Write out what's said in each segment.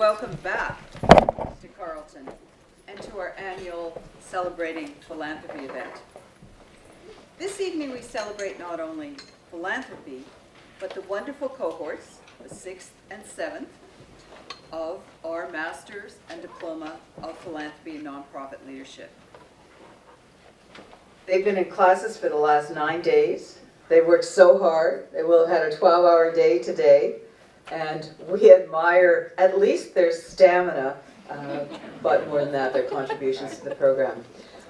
welcome back to Carleton and to our annual Celebrating Philanthropy event. This evening we celebrate not only philanthropy, but the wonderful cohorts, the 6th and 7th, of our Masters and Diploma of Philanthropy and Nonprofit Leadership. They've been in classes for the last 9 days. They worked so hard. They will have had a 12-hour day today. And we admire at least their stamina, but more than that, their contributions to the program.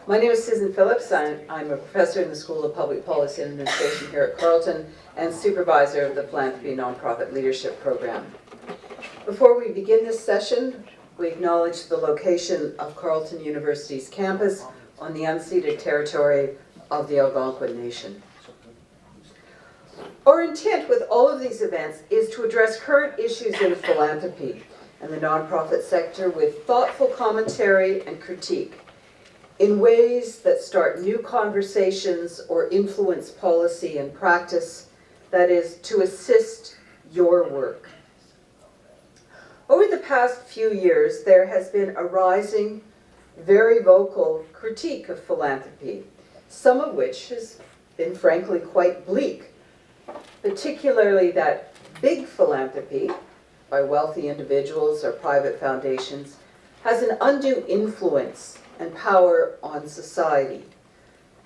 My name is Susan Phillips. I'm a professor in the School of Public Policy and Administration here at Carleton and supervisor of the Philanthropy Nonprofit Leadership Program. Before we begin this session, we acknowledge the location of Carleton University's campus on the unceded territory of the Algonquin Nation. Our intent with all of these events is to address current issues in philanthropy and the nonprofit sector with thoughtful commentary and critique in ways that start new conversations or influence policy and practice, that is, to assist your work. Over the past few years, there has been a rising, very vocal critique of philanthropy, some of which has been frankly quite bleak. Particularly that big philanthropy by wealthy individuals or private foundations has an undue influence and power on society.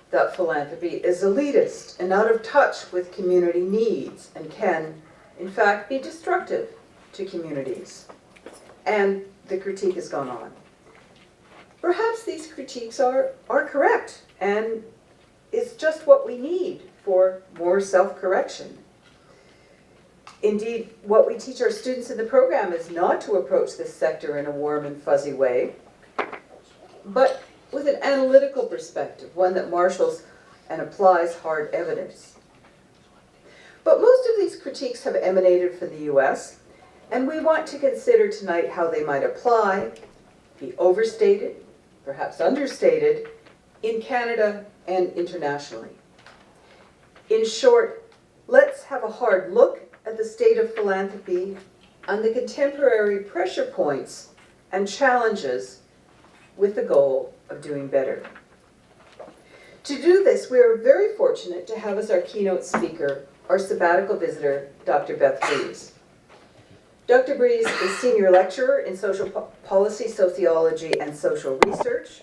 That philanthropy is elitist and out of touch with community needs and can, in fact, be destructive to communities. And the critique has gone on. Perhaps these critiques are correct, and it's just what we need for more self-correction. Indeed, what we teach our students in the program is not to approach this sector in a warm and fuzzy way, but with an analytical perspective, one that marshals and applies hard evidence. But most of these critiques have emanated from the US, and we want to consider tonight how they might apply, be overstated, perhaps understated, in Canada and internationally. In short, let's have a hard look at the state of philanthropy and the contemporary pressure points and challenges with the goal of doing better. To do this, we are very fortunate to have as our keynote speaker our sabbatical visitor, Dr. Beth Breeze. Dr. Breeze is senior lecturer in social policy, sociology, and social research,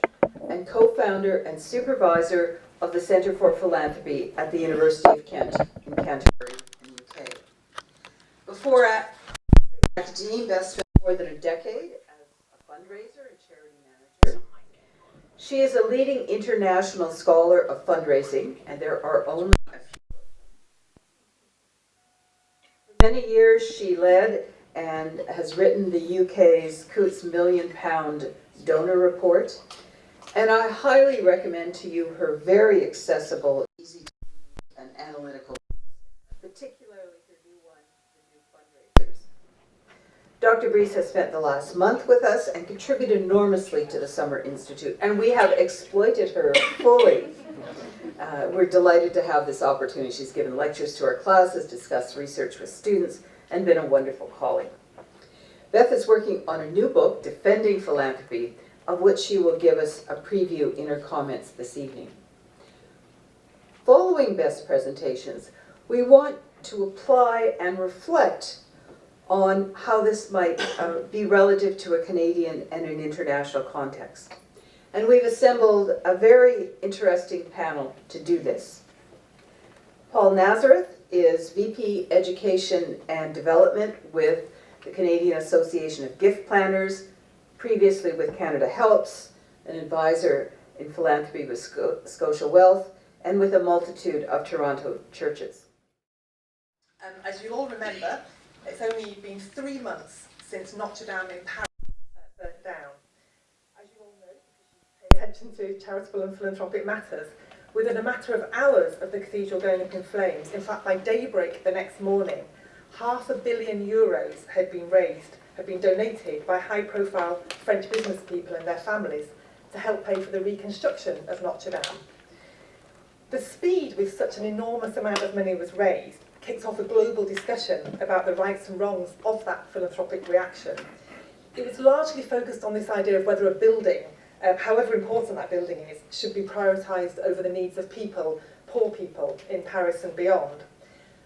and co-founder and supervisor of the Centre for Philanthropy at the University of Kent in Canterbury, in the UK. Before academia, Beth spent more than a decade as a fundraiser and charity manager. She is a leading international scholar of fundraising, and there are only a few. For many years, she led and has written the UK's Coutts £1 Million Donor Report, and I highly recommend to you her very accessible, easy to read, and analytical, particularly her new one, The New Fundraisers. Dr. Breeze has spent the last month with us and contributed enormously to the Summer Institute, and we have exploited her fully. We're delighted to have this opportunity. She's given lectures to our classes, discussed research with students, and been a wonderful colleague. Beth is working on a new book, Defending Philanthropy, of which she will give us a preview in her comments this evening. Following Beth's presentations, we want to apply and reflect on how this might be relative to a Canadian and an international context. And we've assembled a very interesting panel to do this. Paul Nazareth is VP Education and Development with the Canadian Association of Gift Planners, previously with Canada Helps, an advisor in philanthropy with Scotia Wealth, and with a multitude of Toronto churches. As you all remember, it's only been 3 months since Notre Dame in Paris burnt down. As you all know, because you pay attention to charitable and philanthropic matters, within a matter of hours of the cathedral going up in flames, in fact by daybreak the next morning, €500 million had been raised, had been donated by high-profile French business people and their families to help pay for the reconstruction of Notre Dame. The speed with such an enormous amount of money was raised kicked off a global discussion about the rights and wrongs of that philanthropic reaction. it was largely focused on this idea of whether a building, however important that building is, should be prioritised over the needs of people, poor people in Paris and beyond.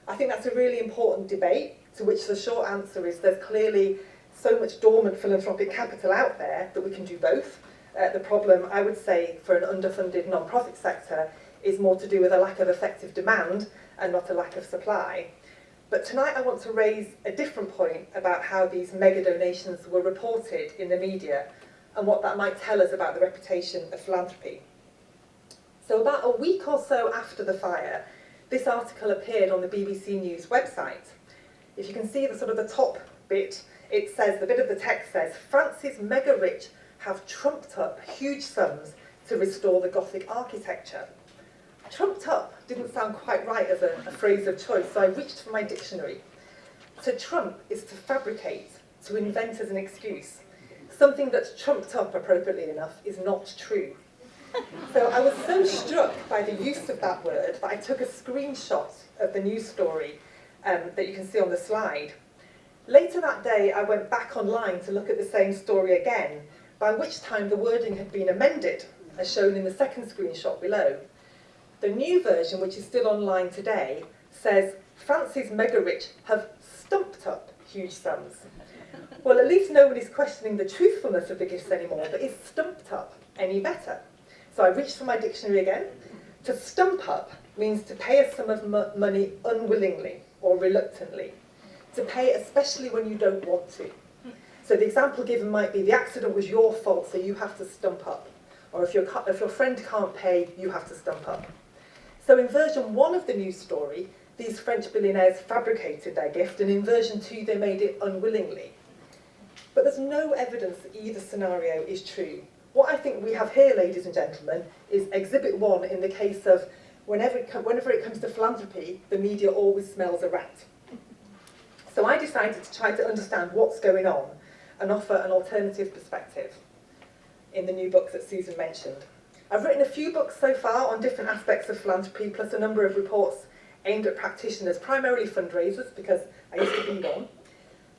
I think that's a really important debate, to which the short answer is there's clearly so much dormant philanthropic capital out there that we can do both. The problem, I would say, for an underfunded non-profit sector is more to do with a lack of effective demand and not a lack of supply. But tonight I want to raise a different point about how these mega donations were reported in the media and what that might tell us about the reputation of philanthropy. So about a week or so after the fire, this article appeared on the BBC News website. If you can see the sort of the top bit, it says, the bit of the text says, France's mega rich have trumped up huge sums to restore the Gothic architecture. Trumped up didn't sound quite right as a phrase of choice, so I reached for my dictionary. To trump is to fabricate, to invent as an excuse. Something that's trumped up, appropriately enough, is not true. So I was so struck by the use of that word that I took a screenshot of the news story that you can see on the slide. Later that day, I went back online to look at the same story again, by which time the wording had been amended, as shown in the second screenshot below. The new version, which is still online today, says, France's mega-rich have stumped up huge sums. Well, at least no one is questioning the truthfulness of the gifts anymore, but is stumped up any better? So I reached for my dictionary again. To stump up means to pay a sum of money unwillingly or reluctantly. To pay especially when you don't want to. So the example given might be the accident was your fault, so you have to stump up. Or if your friend can't pay, you have to stump up. So in version 1 of the news story, these French billionaires fabricated their gift, and in version 2 they made it unwillingly. But there's no evidence that either scenario is true. What I think we have here, ladies and gentlemen, is exhibit 1 in the case of whenever it comes to philanthropy, the media always smells a rat. So I decided to try to understand what's going on and offer an alternative perspective in the new book that Susan mentioned. I've written a few books so far on different aspects of philanthropy, plus a number of reports aimed at practitioners, primarily fundraisers, because I used to be one.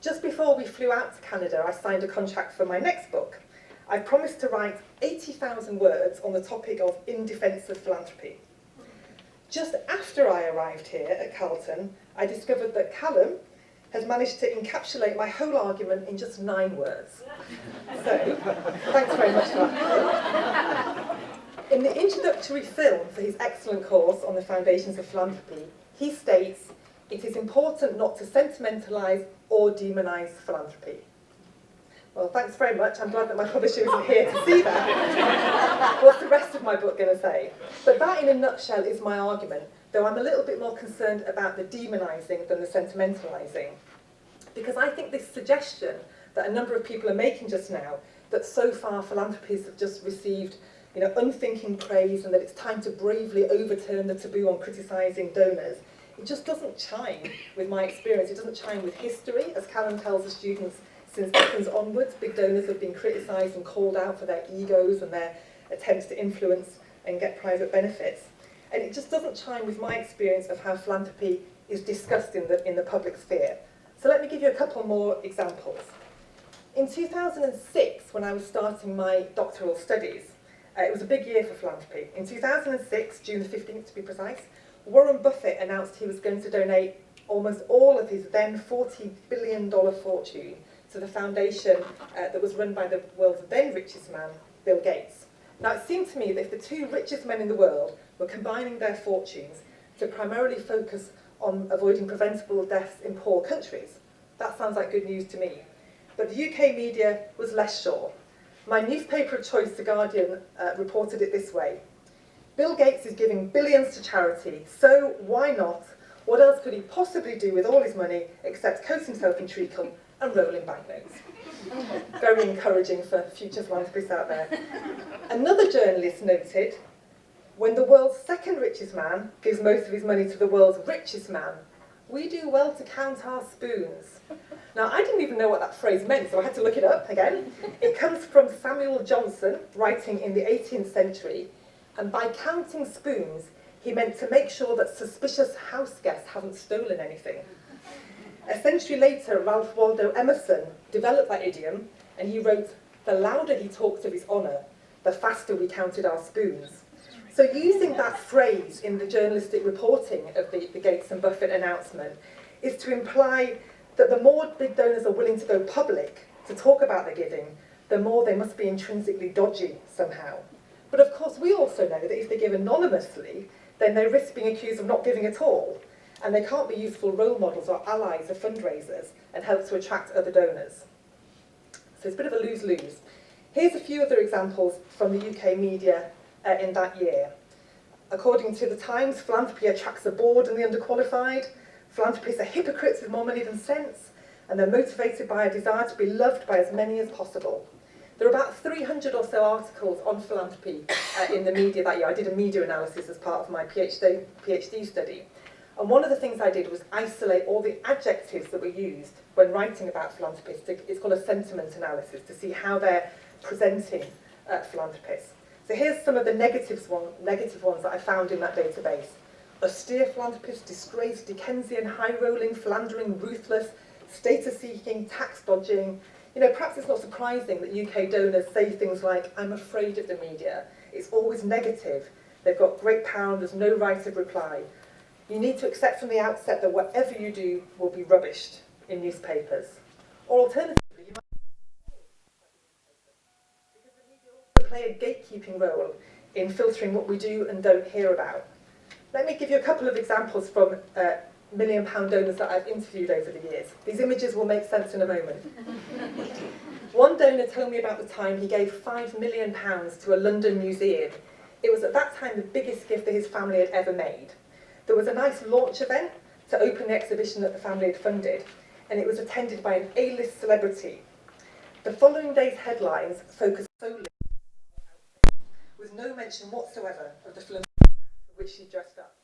Just before we flew out to Canada, I signed a contract for my next book. I promised to write 80,000 words on the topic of in defence of philanthropy. Just after I arrived here at Carleton, I discovered that Callum has managed to encapsulate my whole argument in just 9 words. So, thanks very much for that. In the introductory film for his excellent course on the foundations of philanthropy, he states, it is important not to sentimentalise or demonise philanthropy. Well, thanks very much. I'm glad that my publisher isn't here to see that. What's the rest of my book going to say? But that, in a nutshell, is my argument, though I'm a little bit more concerned about the demonising than the sentimentalising. Because I think this suggestion that a number of people are making just now, that so far philanthropies have just received unthinking praise and that it's time to bravely overturn the taboo on criticising donors, it just doesn't chime with my experience. It doesn't chime with history. As Callum tells the students, since Athens onwards, big donors have been criticised and called out for their egos and their attempts to influence and get private benefits. And it just doesn't chime with my experience of how philanthropy is discussed in the public sphere. So let me give you a couple more examples. In 2006, when I was starting my doctoral studies, it was a big year for philanthropy. In 2006, June the 15th to be precise, Warren Buffett announced he was going to donate almost all of his then $40 billion fortune to the foundation that was run by the world's then richest man, Bill Gates. Now, it seemed to me that if the two richest men in the world were combining their fortunes to primarily focus on avoiding preventable deaths in poor countries, that sounds like good news to me. But the UK media was less sure. My newspaper of choice, The Guardian, reported it this way. Bill Gates is giving billions to charity, so why not? What else could he possibly do with all his money except coat himself in treacle and roll in banknotes? Very encouraging for future philanthropists out there. Another journalist noted, when the world's second richest man gives most of his money to the world's richest man, we do well to count our spoons. Now, I didn't even know what that phrase meant, so I had to look it up again. It comes from Samuel Johnson, writing in the 18th century, and by counting spoons, he meant to make sure that suspicious house guests haven't stolen anything. A century later, Ralph Waldo Emerson developed that idiom, And he wrote, "The louder he talked of his honour, the faster we counted our spoons." So using that phrase in the journalistic reporting of the Gates and Buffett announcement is to imply that the more big donors are willing to go public to talk about their giving, the more they must be intrinsically dodgy somehow. But of course we also know that if they give anonymously, then they risk being accused of not giving at all, and they can't be useful role models or allies of fundraisers and help to attract other donors. So it's a bit of a lose-lose. Here's a few other examples from the UK media in that year. According to the Times, philanthropy attracts the bored and the underqualified. Philanthropists are hypocrites with more money than sense, and they're motivated by a desire to be loved by as many as possible. There are about 300 or so articles on philanthropy in the media that year. I did a media analysis as part of my PhD study. And one of the things I did was isolate all the adjectives that were used when writing about philanthropists. It's called a sentiment analysis, to see how they're presenting philanthropists. So here's some of the negative ones that I found in that database. Austere philanthropist, disgraced, Dickensian, high-rolling, philandering, ruthless, status-seeking, tax-dodging. You know, perhaps it's not surprising that UK donors say things like, "I'm afraid of the media." It's always negative. They've got great power and there's no right of reply. You need to accept from the outset that whatever you do will be rubbished in newspapers. Or alternatively, you might because the media also play a gatekeeping role in filtering what we do and don't hear about. Let me give you a couple of examples from £1 million donors that I've interviewed over the years. These images will make sense in a moment. One donor told me about the time he gave £5 million to a London museum. It was at that time the biggest gift that his family had ever made. There was a nice launch event to open the exhibition that the family had funded, and it was attended by an A-list celebrity. The following day's headlines focused solely with no mention whatsoever of the philanthropy for which she dressed up.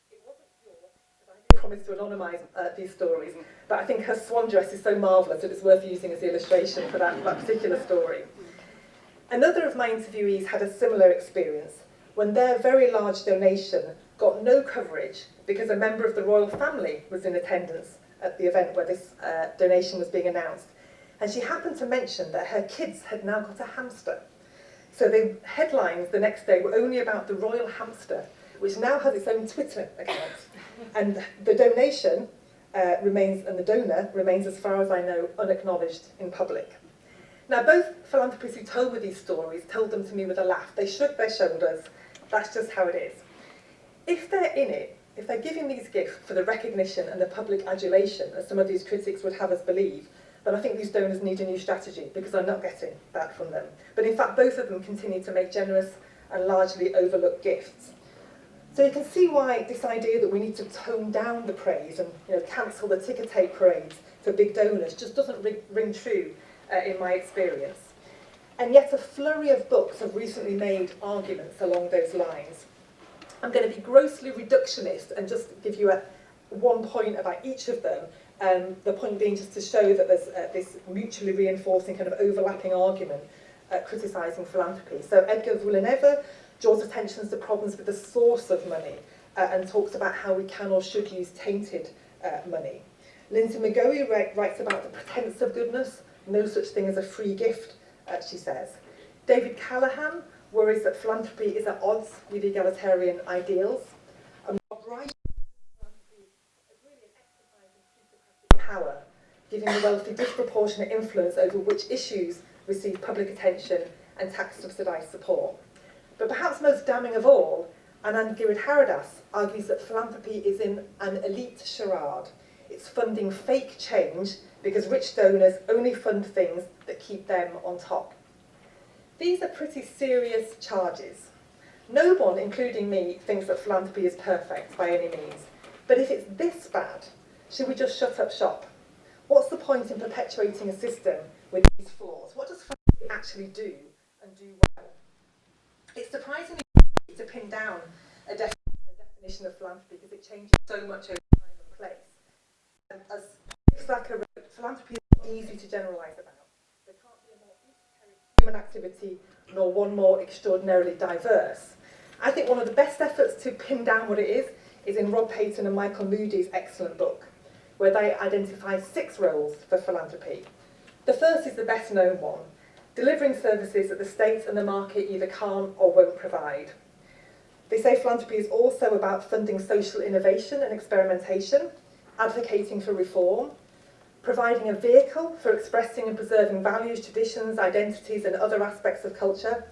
It wasn't pure, because I did promise to anonymise these stories, but I think her swan dress is so marvellous that it's worth using as the illustration for that particular story. Another of my interviewees had a similar experience when their very large donation got no coverage because a member of the royal family was in attendance at the event where this donation was being announced. And she happened to mention that her kids had now got a hamster. So the headlines the next day were only about the royal hamster, which now has its own Twitter account. And the donation remains, and the donor remains, as far as I know, unacknowledged in public. Now, both philanthropists who told me these stories told them to me with a laugh. They shrugged their shoulders. That's just how it is. If they're in it, if they're giving these gifts for the recognition and the public adulation, as some of these critics would have us believe, then I think these donors need a new strategy, because I'm not getting that from them. But in fact, both of them continue to make generous and largely overlooked gifts. So you can see why this idea that we need to tone down the praise and cancel the ticker tape parades for big donors just doesn't ring true in my experience. And yet a flurry of books have recently made arguments along those lines. I'm going to be grossly reductionist and just give you one point about each of them, the point being just to show that there's this mutually reinforcing kind of overlapping argument criticising philanthropy. So Edgar Villeneuve draws attention to problems with the source of money and talks about how we can or should use tainted money. Lindsay McGoey writes about the pretense of goodness, no such thing as a free gift, she says. David Callahan worries that philanthropy is at odds with egalitarian ideals. And Rob Wright, philanthropy is really an exercise in plutocratic power, giving the wealthy disproportionate influence over which issues receive public attention and tax-subsidised support. But perhaps most damning of all, Anand Giridharadas argues that philanthropy is in an elite charade. It's funding fake change because rich donors only fund things that keep them on top. These are pretty serious charges. No one, including me, thinks that philanthropy is perfect by any means. But if it's this bad, should we just shut up shop? What's the point in perpetuating a system with these flaws? What does philanthropy actually do and do well? It's surprisingly easy to pin down a definition of philanthropy because it changes so much over time and place. And as Slacker wrote, philanthropy is not easy to generalise about. There can't be a more esoteric human activity nor one more extraordinarily diverse. I think one of the best efforts to pin down what it is in Rob Payton and Michael Moody's excellent book, where they identify 6 roles for philanthropy. The first is the best known one, delivering services that the state and the market either can't or won't provide. They say philanthropy is also about funding social innovation and experimentation, advocating for reform, providing a vehicle for expressing and preserving values, traditions, identities and other aspects of culture,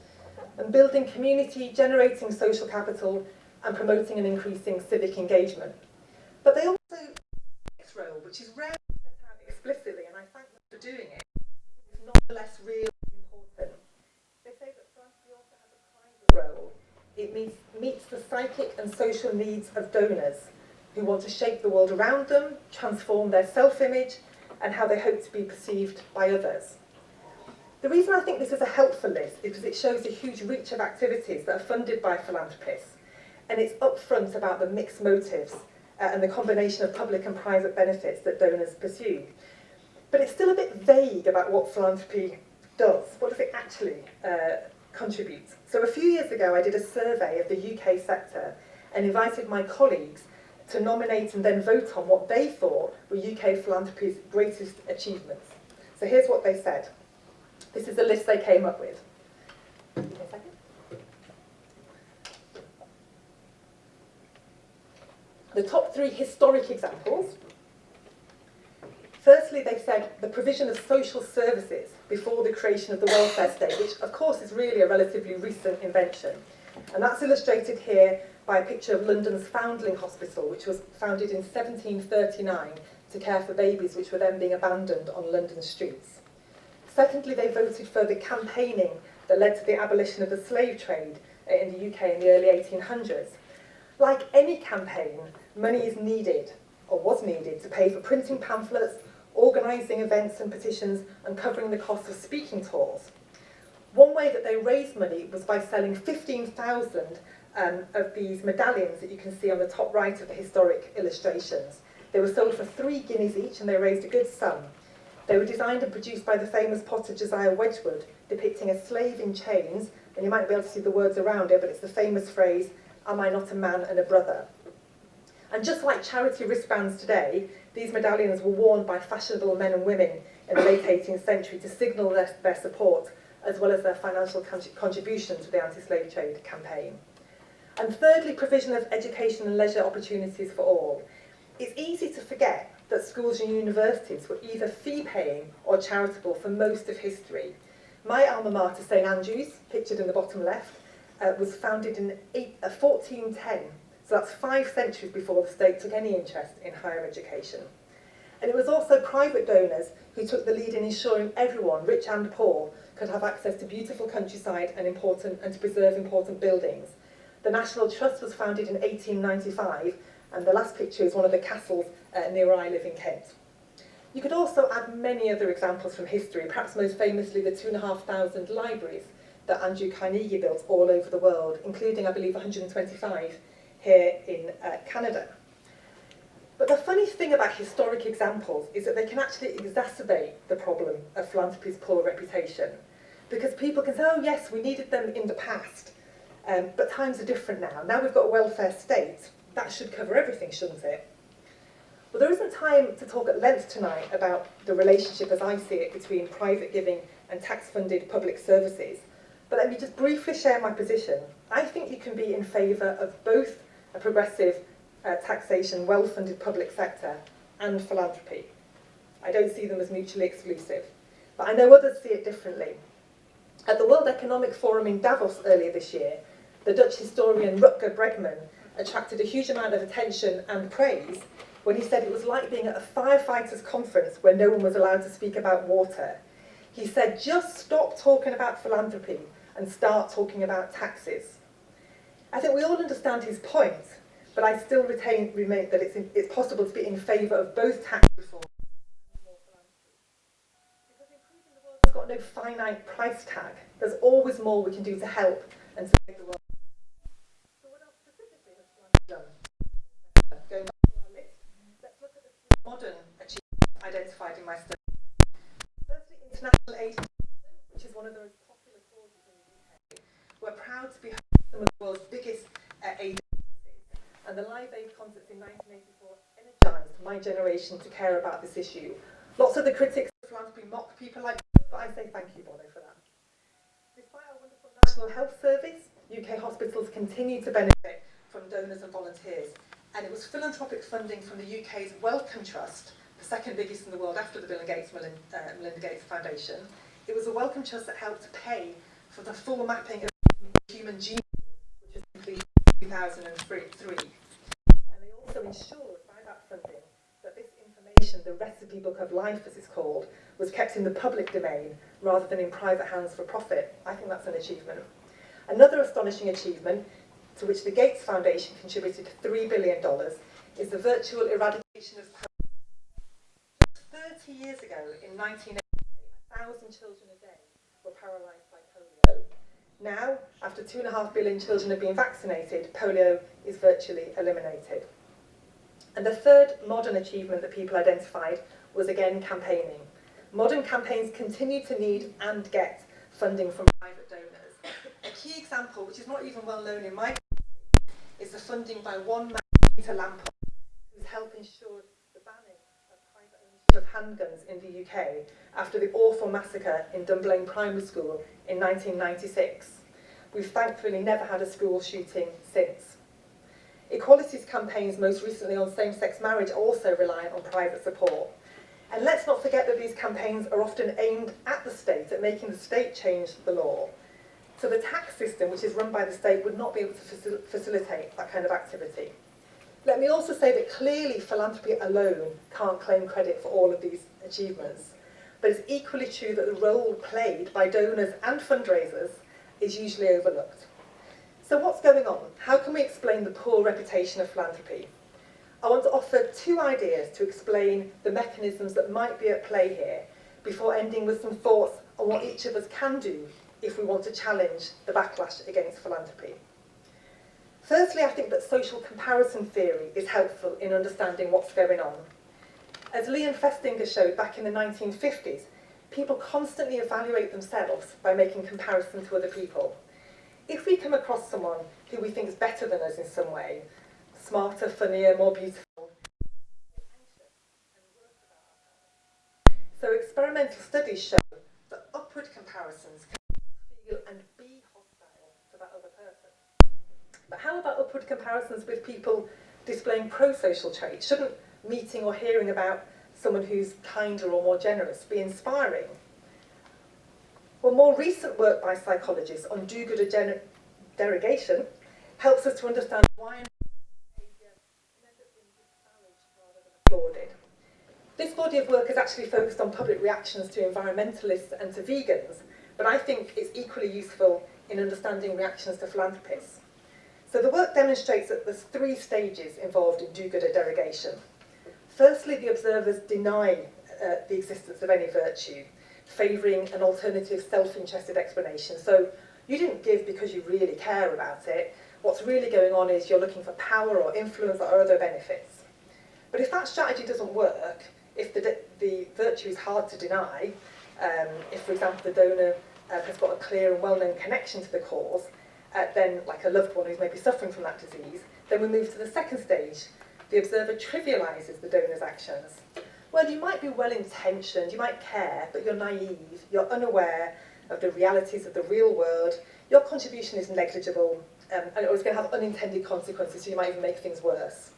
and building community, generating social capital and promoting and increasing civic engagement. But they also have a next role, which is rarely set out explicitly, and I thank them for doing it. It's nonetheless really important. They say that philanthropy also has a private role. It meets the psychic and social needs of donors who want to shape the world around them, transform their self-image, and how they hope to be perceived by others. The reason I think this is a helpful list is because it shows a huge reach of activities that are funded by philanthropists, and it's upfront about the mixed motives and the combination of public and private benefits that donors pursue. But it's still a bit vague about what philanthropy does. What does it actually contribute? So a few years ago I did a survey of the UK sector and invited my colleagues to nominate and then vote on what they thought were UK philanthropy's greatest achievements. So here's what they said. This is the list they came up with. Give me a second. The top 3 historic examples. Firstly, they said the provision of social services before the creation of the welfare state, which of course is really a relatively recent invention. And that's illustrated here by a picture of London's Foundling Hospital, which was founded in 1739 to care for babies which were then being abandoned on London streets. Secondly, they voted for the campaigning that led to the abolition of the slave trade in the UK in the early 1800s. Like any campaign, money is needed, or was needed, to pay for printing pamphlets, organising events and petitions, and covering the cost of speaking tours. One way that they raised money was by selling 15,000 of these medallions that you can see on the top right of the historic illustrations. They were sold for 3 guineas each, and they raised a good sum. They were designed and produced by the famous potter Josiah Wedgwood, depicting a slave in chains, and you might be able to see the words around it, but it's the famous phrase, "Am I not a man and a brother?" And just like charity wristbands today, these medallions were worn by fashionable men and women in the late 18th century to signal their support, as well as their financial contribution to the anti-slave trade campaign. And thirdly, provision of education and leisure opportunities for all. It's easy to forget that schools and universities were either fee-paying or charitable for most of history. My alma mater, St Andrews, pictured in the bottom left, was founded in 1410. So that's 5 centuries before the state took any interest in higher education. And it was also private donors who took the lead in ensuring everyone, rich and poor, could have access to beautiful countryside and to preserve important buildings. The National Trust was founded in 1895, and the last picture is one of the castles near where I live in Kent. You could also add many other examples from history, perhaps most famously the 2,500 libraries that Andrew Carnegie built all over the world, including, I believe, 125 here in Canada. But the funny thing about historic examples is that they can actually exacerbate the problem of philanthropy's poor reputation. Because people can say, oh yes, we needed them in the past, but times are different now. Now we've got a welfare state. That should cover everything, shouldn't it? Well, there isn't time to talk at length tonight about the relationship as I see it between private giving and tax-funded public services. But let me just briefly share my position. I think you can be in favour of both a progressive taxation, well-funded public sector and philanthropy. I don't see them as mutually exclusive. But I know others see it differently. At the World Economic Forum in Davos earlier this year, the Dutch historian Rutger Bregman attracted a huge amount of attention and praise when he said it was like being at a firefighters' conference where no one was allowed to speak about water. He said, just stop talking about philanthropy and start talking about taxes. I think we all understand his point, but I still remain that it's possible to be in favour of both tax reform and more philanthropy. Because improving the world has got no finite price tag. There's always more we can do to help and save the world. So what else specifically has philanthropy done? Going back to our list, let's look at the 3 modern achievements identified in my study. Firstly, international aid, which is one of the most popular causes in the UK. We're proud to be some of the world's biggest aid agencies, and the Live Aid concerts in 1984 energised my generation to care about this issue. Lots of the critics of philanthropy mock people but I say thank you, Bono, for that. Despite our wonderful National Health Service, UK hospitals continue to benefit from donors and volunteers. And it was philanthropic funding from the UK's Wellcome Trust, the second biggest in the world after the Bill and Melinda Gates Foundation. It was the Wellcome Trust that helped pay for the full mapping of the human genome, which was completed in 2003. And they also ensured by that funding that this information, the recipe book of life as it's called, was kept in the public domain rather than in private hands for profit. I think that's an achievement. Another astonishing achievement, to which the Gates Foundation contributed $3 billion, is the virtual eradication of polio. Just 30 years ago, in 1988, 1,000 children a day were paralysed by polio. Now, after 2.5 billion children have been vaccinated, polio is virtually eliminated. And the third modern achievement that people identified was, again, campaigning. Modern campaigns continue to need and get funding from private donors. A key example, which is not even well known in my country, is the funding by one man, Peter Lamport, who's helped ensure the banning of private ownership of handguns in the UK after the awful massacre in Dunblane Primary School in 1996. We've thankfully never had a school shooting since. Equalities campaigns, most recently on same-sex marriage, also rely on private support. And let's not forget that these campaigns are often aimed at the state, at making the state change the law. So the tax system, which is run by the state, would not be able to facilitate that kind of activity. Let me also say that clearly philanthropy alone can't claim credit for all of these achievements. But it's equally true that the role played by donors and fundraisers is usually overlooked. So what's going on? How can we explain the poor reputation of philanthropy? I want to offer two ideas to explain the mechanisms that might be at play here, before ending with some thoughts on what each of us can do if we want to challenge the backlash against philanthropy. Firstly, I think that social comparison theory is helpful in understanding what's going on. As Leon Festinger showed back in the 1950s, people constantly evaluate themselves by making comparisons to other people. If we come across someone who we think is better than us in some way, smarter, funnier, more beautiful, so experimental studies show that upward comparisons can feel and be hostile to that other person. But how about upward comparisons with people displaying pro-social traits? Shouldn't meeting or hearing about someone who's kinder or more generous be inspiring? Well, more recent work by psychologists on do-gooder derogation helps us to understand why behaviour can end up being disparaged rather than applauded. This body of work is actually focused on public reactions to environmentalists and to vegans, but I think it's equally useful in understanding reactions to philanthropists. So the work demonstrates that there's 3 stages involved in do-gooder derogation. Firstly, the observers deny the existence of any virtue, favouring an alternative self-interested explanation. So you didn't give because you really care about it. What's really going on is you're looking for power or influence or other benefits. But if that strategy doesn't work, if the virtue is hard to deny, if, for example, the donor has got a clear and well-known connection to the cause, then, like a loved one who's maybe suffering from that disease, then we move to the second stage. The observer trivialises the donor's actions. Well, you might be well-intentioned, you might care, but you're naive, you're unaware of the realities of the real world, your contribution is negligible, and it's going to have unintended consequences, so you might even make things worse.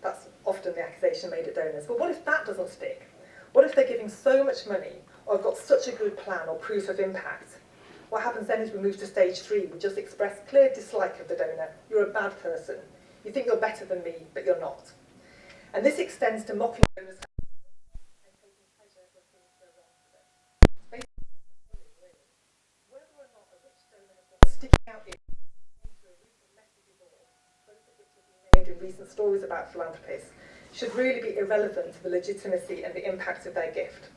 That's often the accusation made at donors. But what if that doesn't stick? What if they're giving so much money, or have got such a good plan or proof of impact? What happens then is we move to stage 3. We just express clear dislike of the donor. You're a bad person. You think you're better than me, but you're not. And this extends to mocking donors and taking pleasure when things go wrong for them. Basically, whether or not a rich donor has got sticking out into a recent messy divorce, both of which have been named in recent stories about philanthropists, should really be irrelevant to the legitimacy and the impact of their gift.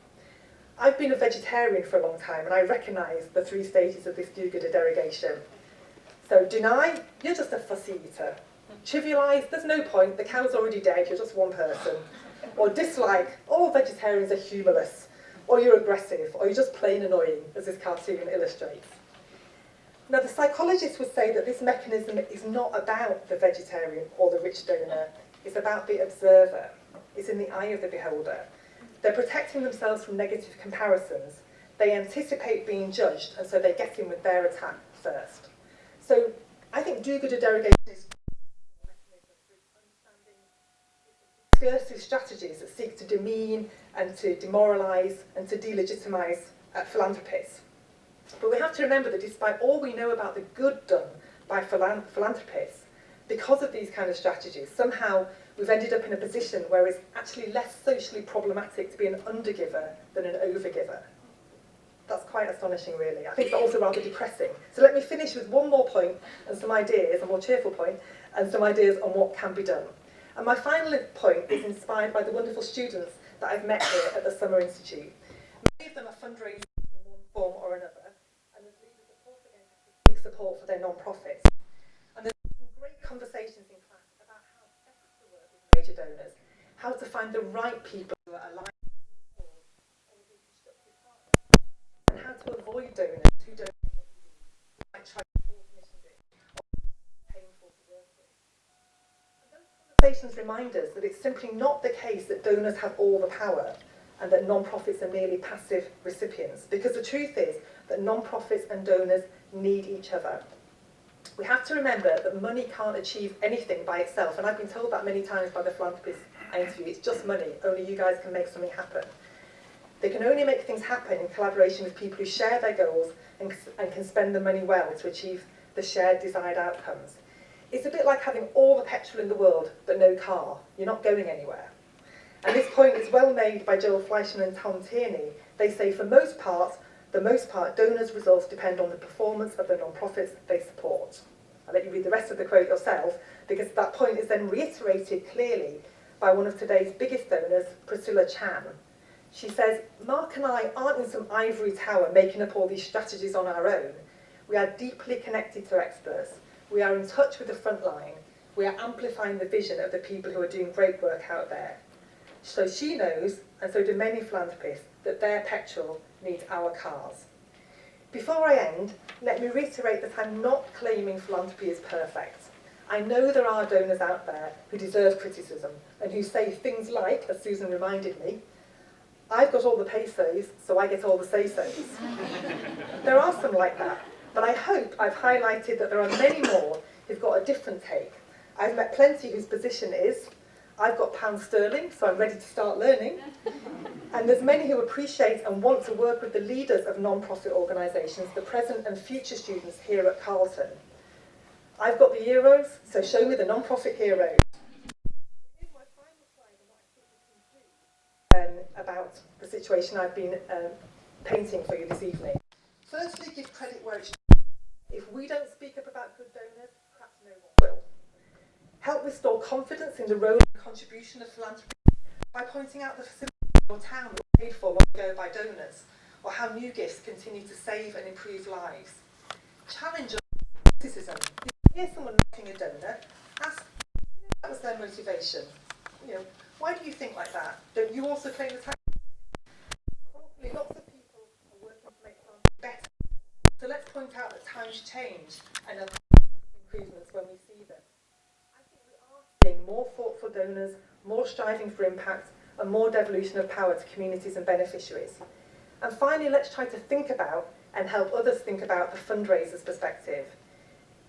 I've been a vegetarian for a long time, and I recognise the 3 stages of this do-gooder derogation. So deny, you're just a fussy eater. Trivialise, there's no point, the cow's already dead, you're just one person. Or dislike, all vegetarians are humourless. Or you're aggressive, or you're just plain annoying, as this cartoon illustrates. Now, the psychologists would say that this mechanism is not about the vegetarian or the rich donor, it's about the observer. It's in the eye of the beholder. They're protecting themselves from negative comparisons. They anticipate being judged, and so they get in with their attack first. So I think do-gooder derogation is a mechanism for understanding discursive strategies that seek to demean and to demoralise and to delegitimise philanthropists. But we have to remember that despite all we know about the good done by philanthropists, because of these kind of strategies, somehow we've ended up in a position where it's actually less socially problematic to be an undergiver than an overgiver. That's quite astonishing, really. I think it's also rather depressing. So let me finish with one more point and some ideas, a more cheerful point, and some ideas on what can be done. And my final point is inspired by the wonderful students that I've met here at the Summer Institute. Many of them are fundraising in one form or another, and as leaders, of course, again, have to seek support for their non-profits. And there's some great conversations in class about how best to work with major donors, how to find the right people who are aligned and how to avoid donors who don't want to do, who might try to force initiative or painful to work with. And those conversations remind us that it's simply not the case that donors have all the power and that non-profits are merely passive recipients, because the truth is that non-profits and donors need each other. We have to remember that money can't achieve anything by itself, and I've been told that many times by the philanthropists I interview. It's just money, only you guys can make something happen. They can only make things happen in collaboration with people who share their goals and can spend the money well to achieve the shared desired outcomes. It's a bit like having all the petrol in the world but no car. You're not going anywhere. And this point is well made by Joel Fleischman and Tom Tierney. They say for the most part, donors' results depend on the performance of the non-profits they support. I'll let you read the rest of the quote yourself, because that point is then reiterated clearly by one of today's biggest donors, Priscilla Chan. She says, Mark and I aren't in some ivory tower making up all these strategies on our own. We are deeply connected to experts. We are in touch with the front line. We are amplifying the vision of the people who are doing great work out there. So she knows, and so do many philanthropists, that their petrol needs our cars. Before I end, let me reiterate that I'm not claiming philanthropy is perfect. I know there are donors out there who deserve criticism and who say things like, as Susan reminded me, I've got all the pesos, so I get all the say-sos. There are some like that, but I hope I've highlighted that there are many more who've got a different take. I've met plenty whose position is, I've got pound sterling, so I'm ready to start learning. And there's many who appreciate and want to work with the leaders of non-profit organisations, the present and future students here at Carleton. I've got the euros, so show me the non-profit heroes. Here's my final slide on what I think we can do about the situation I've been painting for you this evening. Firstly, give credit where it's due. If we don't speak up about good donors, perhaps no one will. Help restore confidence in the role and contribution of philanthropy by pointing out the facilities in your town that were paid for long ago by donors, or how new gifts continue to save and improve lives. Challenge criticism. If you hear someone knocking a donor, ask if that was their motivation. Why do you think like that? Don't you also claim the tax? Probably lots of people are working to make philanthropy better. So let's point out that times change and improvements when we see them. I think we are seeing more thoughtful donors, more striving for impact, and more devolution of power to communities and beneficiaries. And finally, let's try to think about and help others think about the fundraiser's perspective.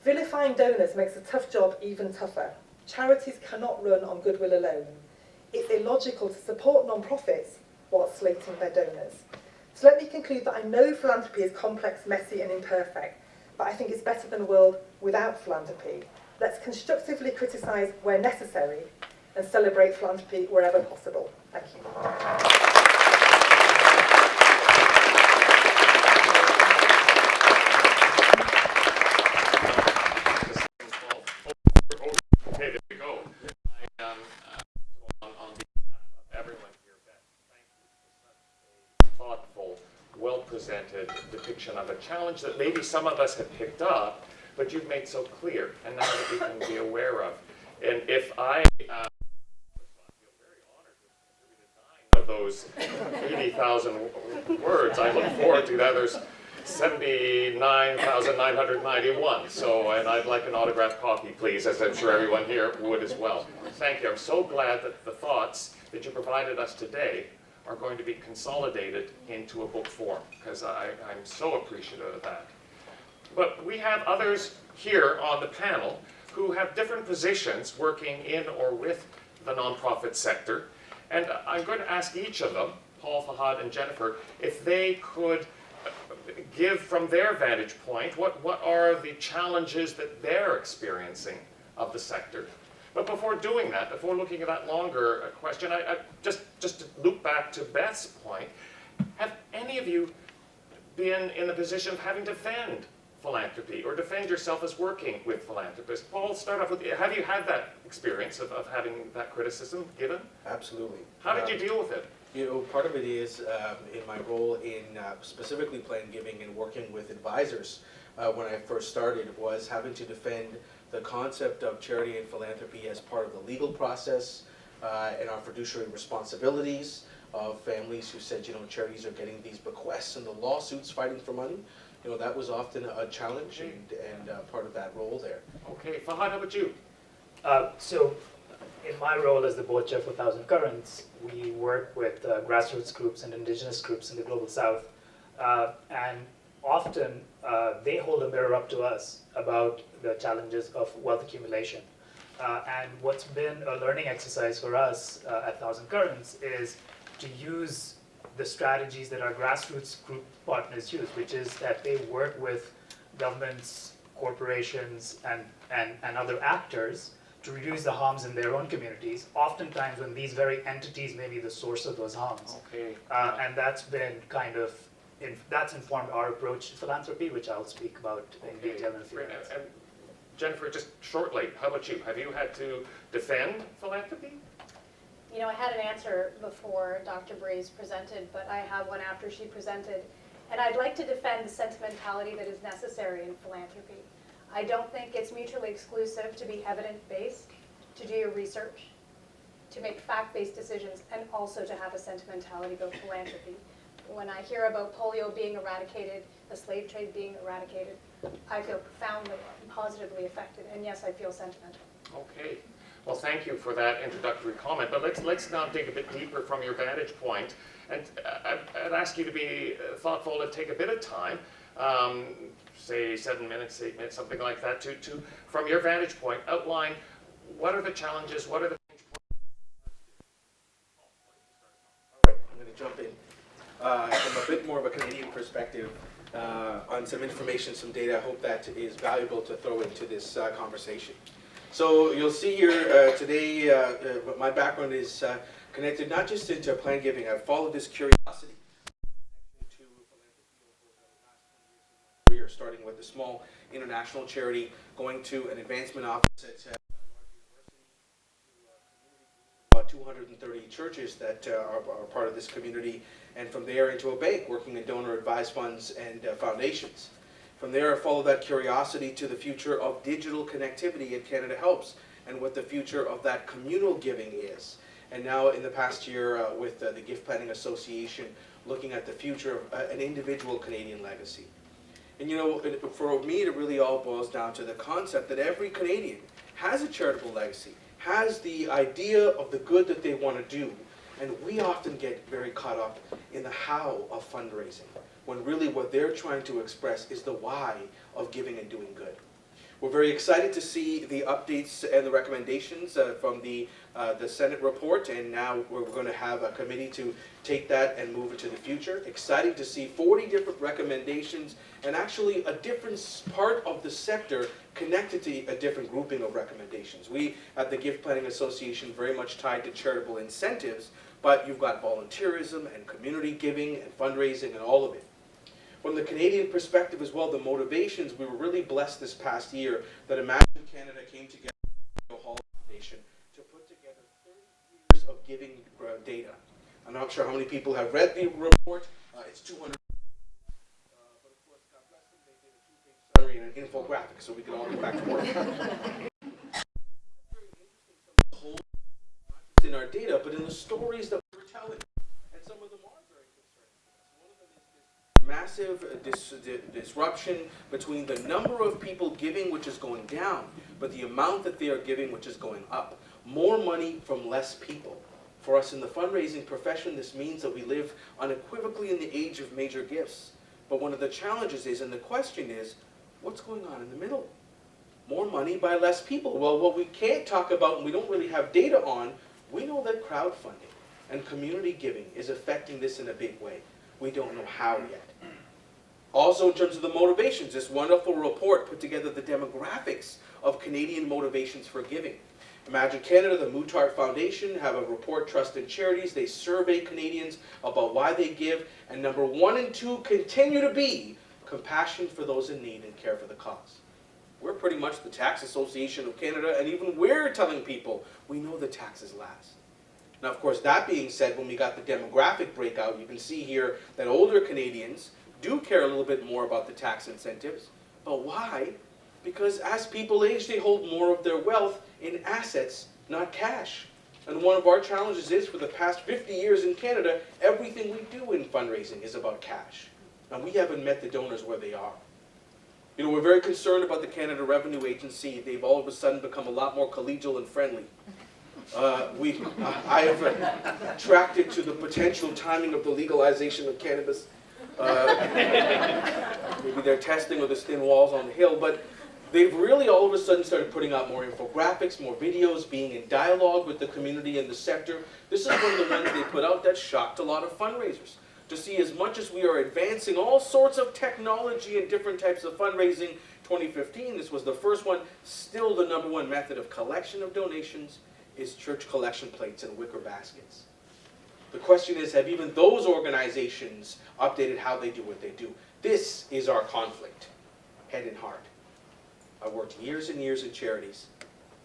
Vilifying donors makes a tough job even tougher. Charities cannot run on goodwill alone. It's illogical to support non-profits while slating their donors. So let me conclude that I know philanthropy is complex, messy and imperfect, but I think it's better than a world without philanthropy. Let's constructively criticise where necessary and celebrate philanthropy wherever possible. Thank you. Presented depiction of a challenge that maybe some of us have picked up, but you've made so clear, and now that we can be aware of. And if I feel very honored to have contributed 9 of those 80,000 words, I look forward to that. There's 79,991. So, and I'd like an autographed copy, please, as I'm sure everyone here would as well. Thank you. I'm so glad that the thoughts that you provided us today are going to be consolidated into a book form, because I'm so appreciative of that. But we have others here on the panel who have different positions working in or with the nonprofit sector. And I'm going to ask each of them, Paul, Fahad, and Jennifer, if they could give from their vantage point what are the challenges that they're experiencing of the sector. But before doing that, before looking at that longer question, I just to loop back to Beth's point, have any of you been in the position of having to defend philanthropy or defend yourself as working with philanthropists? Paul, start off with, have you had that experience of having that criticism given? Absolutely. How did you deal with it? You know, part of it is in my role in specifically plan giving and working with advisors when I first started was having to defend the concept of charity and philanthropy as part of the legal process and our fiduciary responsibilities of families who said, you know, charities are getting these bequests and the lawsuits fighting for money. You know, that was often a challenge and part of that role there. Okay, Fahad, how about you? So, in my role as the board chair for Thousand Currents, we work with grassroots groups and indigenous groups in the Global South, and often they hold a mirror up to us about the challenges of wealth accumulation. And what's been a learning exercise for us at Thousand Currents is to use the strategies that our grassroots group partners use, which is that they work with governments, corporations, and other actors to reduce the harms in their own communities, oftentimes when these very entities may be the source of those harms. Okay. And that's been kind of, that's informed our approach to philanthropy, which I'll speak about in detail in a few minutes. And Jennifer, just shortly, how about you? Have you had to defend philanthropy? You know, I had an answer before Dr. Breeze presented, but I have one after she presented. And I'd like to defend the sentimentality that is necessary in philanthropy. I don't think it's mutually exclusive to be evidence-based, to do your research, to make fact-based decisions, and also to have a sentimentality about philanthropy. When I hear about polio being eradicated, the slave trade being eradicated, I feel profoundly and positively affected, and yes, I feel sentimental. Okay. Well, thank you for that introductory comment, but let's now dig a bit deeper from your vantage point, and I'd ask you to be thoughtful and take a bit of time, say 7 minutes, 8 minutes, something like that, to from your vantage point, outline what are the challenges, what are the pinch points. All right, I'm going to jump in from a bit more of a Canadian perspective on some information, some data. I hope that is valuable to throw into this conversation. So you'll see here today, my background is connected not just into plan giving. I've followed this curiosity to philanthropy over the last 20 years of my career, starting with a small international charity, going to an advancement office at a large university, to about 230 churches that are part of this community, and from there into a bank, working in donor-advised funds and foundations. From there, I followed that curiosity to the future of digital connectivity at Canada Helps and what the future of that communal giving is. And now in the past year with the Gift Planning Association, looking at the future of an individual Canadian legacy. And you know, for me, it really all boils down to the concept that every Canadian has a charitable legacy, has the idea of the good that they want to do. And we often get very caught up in the how of fundraising, when really what they're trying to express is the why of giving and doing good. We're very excited to see the updates and the recommendations from the Senate report, and now we're going to have a committee to take that and move it to the future. Exciting to see 40 different recommendations and actually a different part of the sector connected to a different grouping of recommendations. We at the Gift Planning Association very much tied to charitable incentives, but you've got volunteerism and community giving and fundraising and all of it. From the Canadian perspective as well, the motivations, we were really blessed this past year that Imagine Canada came together with the Hall Foundation to put together 30 years of giving data. I'm not sure how many people have read the report. It's 200. But of course, God bless them, they did a 2-page summary and an infographic so we can all get back to work. Very interesting, some of the whole, not just in our data, but in the stories that we're telling. And some of them are very concerning to us. One of them is this massive disruption between the number of people giving, which is going down, but the amount that they are giving, which is going up. More money from less people For us in the fundraising profession, this means that we live unequivocally in the age of major gifts. But one of the challenges is, and the question is, what's going on in the middle? More money by less people. Well, what we can't talk about and we don't really have data on, we know that crowdfunding and community giving is affecting this in a big way. We don't know how yet. Also, in terms of the motivations, this wonderful report put together the demographics of Canadian motivations for giving. Imagine Canada, the Moutard Foundation, have a report, Trust in Charities. They survey Canadians about why they give, and number 1 and 2 continue to be compassion for those in need and care for the cause. We're pretty much the Tax Association of Canada, and even we're telling people we know the taxes last. Now, of course, that being said, when we got the demographic breakout, you can see here that older Canadians do care a little bit more about the tax incentives. But why? Because as people age, they hold more of their wealth in assets, not cash. And one of our challenges is, for the past 50 years in Canada, everything we do in fundraising is about cash. And we haven't met the donors where they are. You know, we're very concerned about the Canada Revenue Agency. They've all of a sudden become a lot more collegial and friendly. I have attracted to the potential timing of the legalization of cannabis. Maybe they're testing with the thin walls on the hill, but they've really all of a sudden started putting out more infographics, more videos, being in dialogue with the community and the sector. This is one of the ones they put out that shocked a lot of fundraisers. To see as much as we are advancing all sorts of technology and different types of fundraising, 2015, this was the first one, still the #1 method of collection of donations is church collection plates and wicker baskets. The question is, have even those organizations updated how they do what they do? This is our conflict, head and heart. I worked years and years in charities.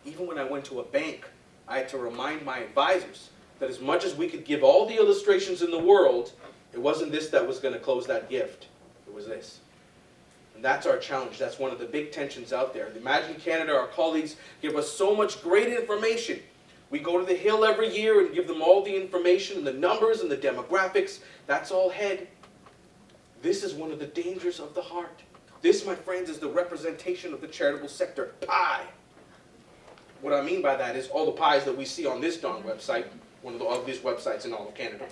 Even when I went to a bank, I had to remind my advisors that as much as we could give all the illustrations in the world, it wasn't this that was going to close that gift. It was this. And that's our challenge. That's one of the big tensions out there. Imagine Canada, our colleagues give us so much great information. We go to the Hill every year and give them all the information and the numbers and the demographics. That's all head. This is one of the dangers of the heart. This, my friends, is the representation of the charitable sector. Pie. What I mean by that is all the pies that we see on this darn website, one of the ugliest websites in all of Canada.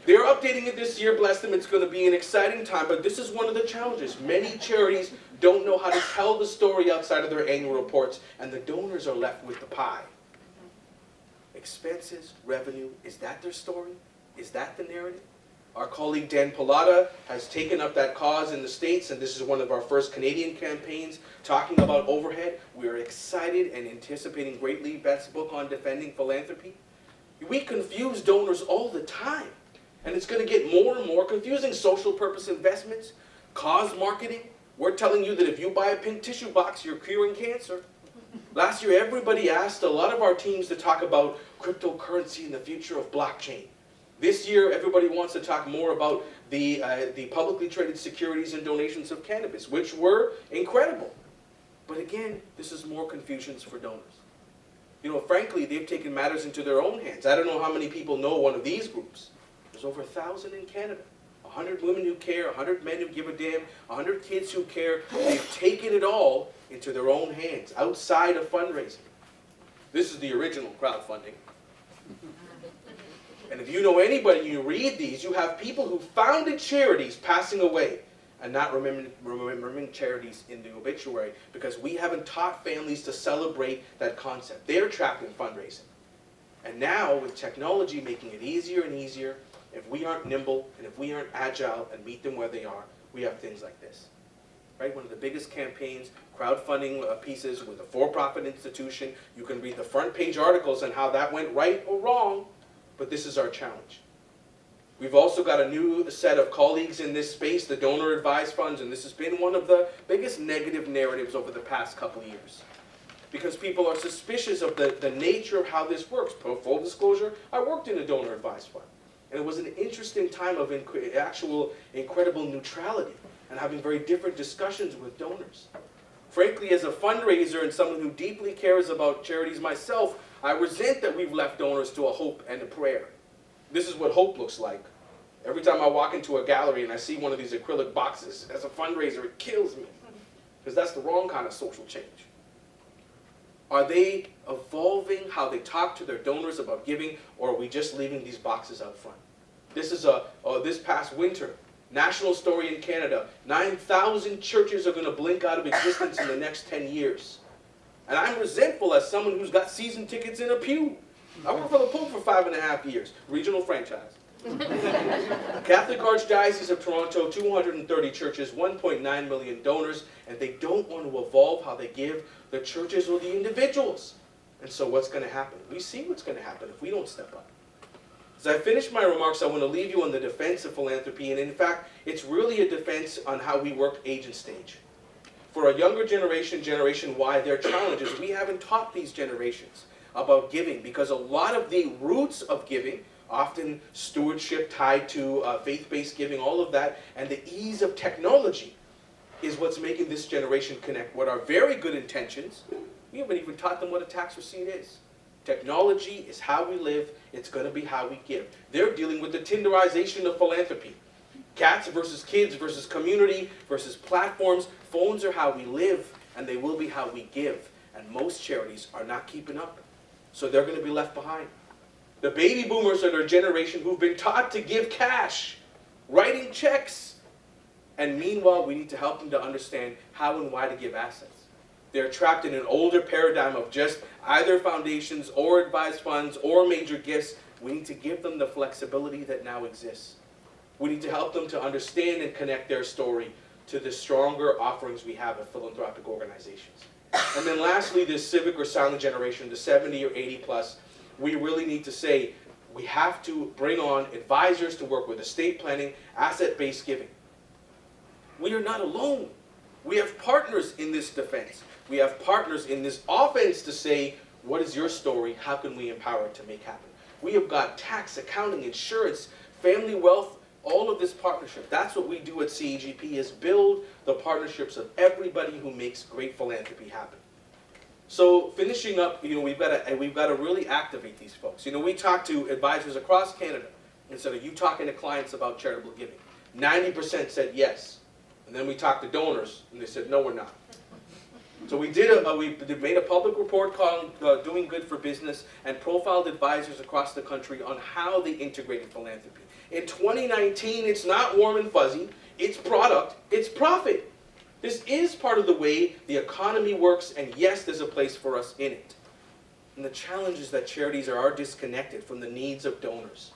They're updating it this year, bless them. It's going to be an exciting time, but this is one of the challenges. Many charities don't know how to tell the story outside of their annual reports, and the donors are left with the pie. Expenses, revenue, is that their story? Is that the narrative? Our colleague Dan Pallotta has taken up that cause in the States, and this is one of our first Canadian campaigns talking about overhead. We are excited and anticipating greatly Beth's book on defending philanthropy. We confuse donors all the time, and it's going to get more and more confusing. Social purpose investments, cause marketing. We're telling you that if you buy a pink tissue box, you're curing cancer. Last year, everybody asked a lot of our teams to talk about cryptocurrency and the future of blockchain. This year, everybody wants to talk more about the publicly traded securities and donations of cannabis, which were incredible. But again, this is more confusions for donors. You know, frankly, they've taken matters into their own hands. I don't know how many people know one of these groups. There's over 1,000 in Canada. 100 women who care, 100 men who give a damn, 100 kids who care. They've taken it all into their own hands, outside of fundraising. This is the original crowdfunding. And if you know anybody, you read these, you have people who founded charities passing away and not remembering charities in the obituary because we haven't taught families to celebrate that concept. They're trapped in fundraising. And now, with technology making it easier and easier, if we aren't nimble and if we aren't agile and meet them where they are, we have things like this. Right? One of the biggest campaigns, crowdfunding pieces with a for-profit institution. You can read the front page articles on how that went right or wrong, but this is our challenge. We've also got a new set of colleagues in this space, the donor advised funds, and this has been one of the biggest negative narratives over the past couple of years. Because people are suspicious of the nature of how this works. Full disclosure, I worked in a donor advised fund. And it was an interesting time of actual incredible neutrality and having very different discussions with donors. Frankly, as a fundraiser and someone who deeply cares about charities myself, I resent that we've left donors to a hope and a prayer. This is what hope looks like. Every time I walk into a gallery and I see one of these acrylic boxes, as a fundraiser, it kills me. Because that's the wrong kind of social change. Are they evolving how they talk to their donors about giving, or are we just leaving these boxes out front? This is this past winter, national story in Canada, 9,000 churches are going to blink out of existence in the next 10 years. And I'm resentful as someone who's got season tickets in a pew. I worked for the Pope for 5.5 years, regional franchise. Catholic Archdiocese of Toronto, 230 churches, 1.9 million donors, and they don't want to evolve how they give the churches or the individuals. And so what's going to happen? We see what's going to happen if we don't step up. As I finish my remarks, I want to leave you on the defense of philanthropy, and in fact, it's really a defense on how we work age and stage. For a younger generation, Generation Y, their challenge is we haven't taught these generations about giving, because a lot of the roots of giving, often stewardship tied to faith-based giving, all of that, and the ease of technology is what's making this generation connect what are very good intentions. We haven't even taught them what a tax receipt is. Technology is how we live. It's going to be how we give. They're dealing with the Tinderization of philanthropy. Cats versus kids versus community versus platforms. Phones are how we live, and they will be how we give. And most charities are not keeping up. So they're going to be left behind. The baby boomers are their generation who've been taught to give cash, writing checks. And meanwhile, we need to help them to understand how and why to give assets. They're trapped in an older paradigm of just either foundations or advised funds or major gifts. We need to give them the flexibility that now exists. We need to help them to understand and connect their story to the stronger offerings we have at philanthropic organizations. And then lastly, this civic or silent generation, the 70 or 80 plus, we really need to say we have to bring on advisors to work with estate planning, asset-based giving. We are not alone. We have partners in this defense. We have partners in this offense to say, what is your story? How can we empower it to make happen? We have got tax, accounting, insurance, family wealth, all of this partnership. That's what we do at CEGP, is build the partnerships of everybody who makes great philanthropy happen. So finishing up, we've got to really activate these folks. We talk to advisors across Canada instead of you talking to clients about charitable giving. 90% said yes. And then we talked to donors, and they said, no, we're not. So we made a public report called Doing Good for Business and profiled advisors across the country on how they integrated philanthropy. In 2019, it's not warm and fuzzy. It's product. It's profit. This is part of the way the economy works, and yes, there's a place for us in it. And the challenge is that charities are disconnected from the needs of donors.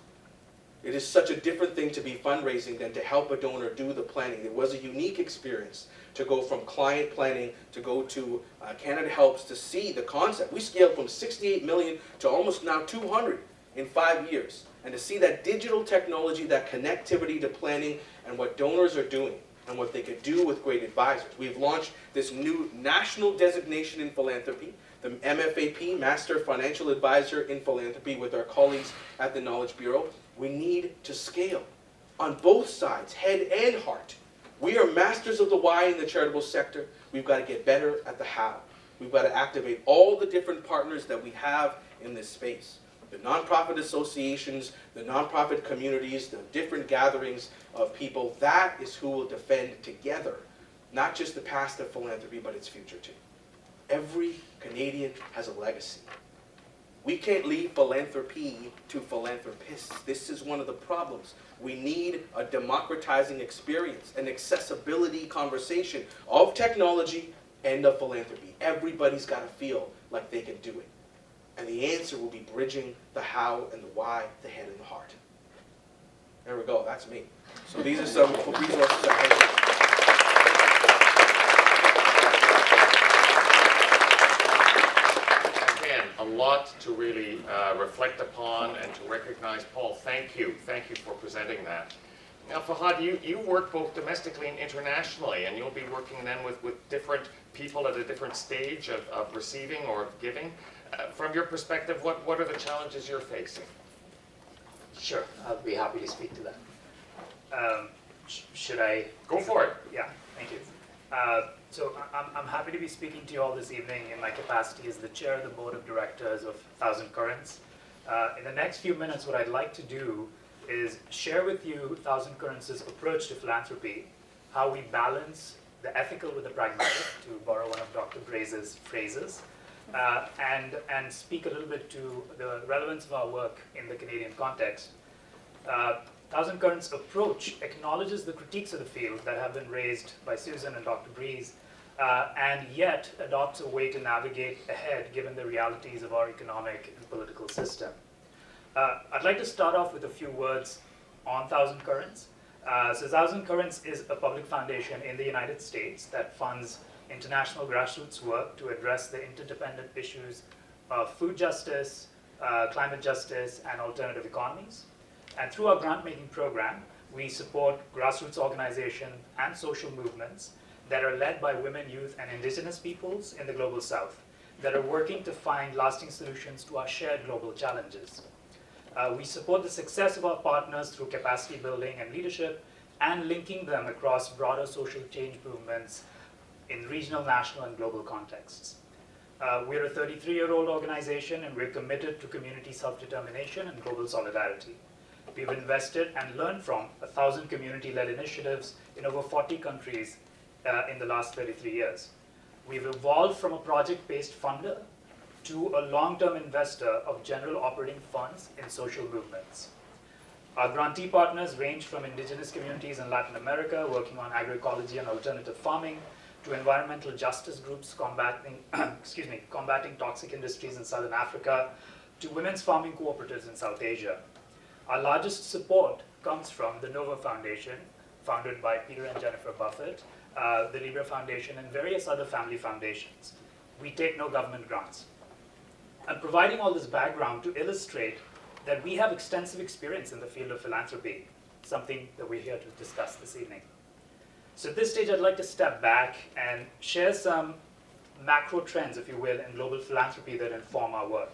It is such a different thing to be fundraising than to help a donor do the planning. It was a unique experience to go from client planning to go to Canada Helps to see the concept. We scaled from 68 million to almost now 200 in 5 years. And to see that digital technology, that connectivity to planning and what donors are doing and what they could do with great advisors. We've launched this new national designation in philanthropy, the MFAP, Master Financial Advisor in Philanthropy, with our colleagues at the Knowledge Bureau. We need to scale on both sides, head and heart. We are masters of the why in the charitable sector. We've got to get better at the how. We've got to activate all the different partners that we have in this space. The nonprofit associations, the nonprofit communities, the different gatherings of people, that is who will defend together, not just the past of philanthropy, but its future too. Every Canadian has a legacy. We can't leave philanthropy to philanthropists. This is one of the problems. We need a democratizing experience, an accessibility conversation of technology and of philanthropy. Everybody's got to feel like they can do it. And the answer will be bridging the how and the why, the head and the heart. There we go, that's me. So these are some resources I have. Again, a lot to really reflect upon and to recognize. Paul, thank you. Thank you for presenting that. Now, Fahad, you work both domestically and internationally, and you'll be working then with different people at a different stage of receiving or of giving. From your perspective, what are the challenges you're facing? Sure, I'll be happy to speak to that. Should I? Go for it. Yeah, thank you. So I'm happy to be speaking to you all this evening in my capacity as the chair of the board of directors of 1000 Currents. In the next few minutes, what I'd like to do is share with you 1000 Currents' approach to philanthropy, how we balance the ethical with the pragmatic, to borrow one of Dr. Braze's phrases, and speak a little bit to the relevance of our work in the Canadian context. Thousand Currents' approach acknowledges the critiques of the field that have been raised by Susan and Dr. Breeze, and yet adopts a way to navigate ahead given the realities of our economic and political system. I'd like to start off with a few words on Thousand Currents. So Thousand Currents is a public foundation in the United States that funds international grassroots work to address the interdependent issues of food justice, climate justice, and alternative economies. And through our grant-making program, we support grassroots organizations and social movements that are led by women, youth, and indigenous peoples in the global south that are working to find lasting solutions to our shared global challenges. We support the success of our partners through capacity building and leadership and linking them across broader social change movements in regional, national, and global contexts. We're a 33-year-old organization, and we're committed to community self-determination and global solidarity. We've invested and learned from 1,000 community-led initiatives in over 40 countries in the last 33 years. We've evolved from a project-based funder to a long-term investor of general operating funds in social movements. Our grantee partners range from indigenous communities in Latin America working on agroecology and alternative farming to environmental justice groups combating toxic industries in Southern Africa to women's farming cooperatives in South Asia. Our largest support comes from the Nova Foundation, founded by Peter and Jennifer Buffett, the Libra Foundation, and various other family foundations. We take no government grants. I'm providing all this background to illustrate that we have extensive experience in the field of philanthropy, something that we're here to discuss this evening. So at this stage, I'd like to step back and share some macro trends, if you will, in global philanthropy that inform our work.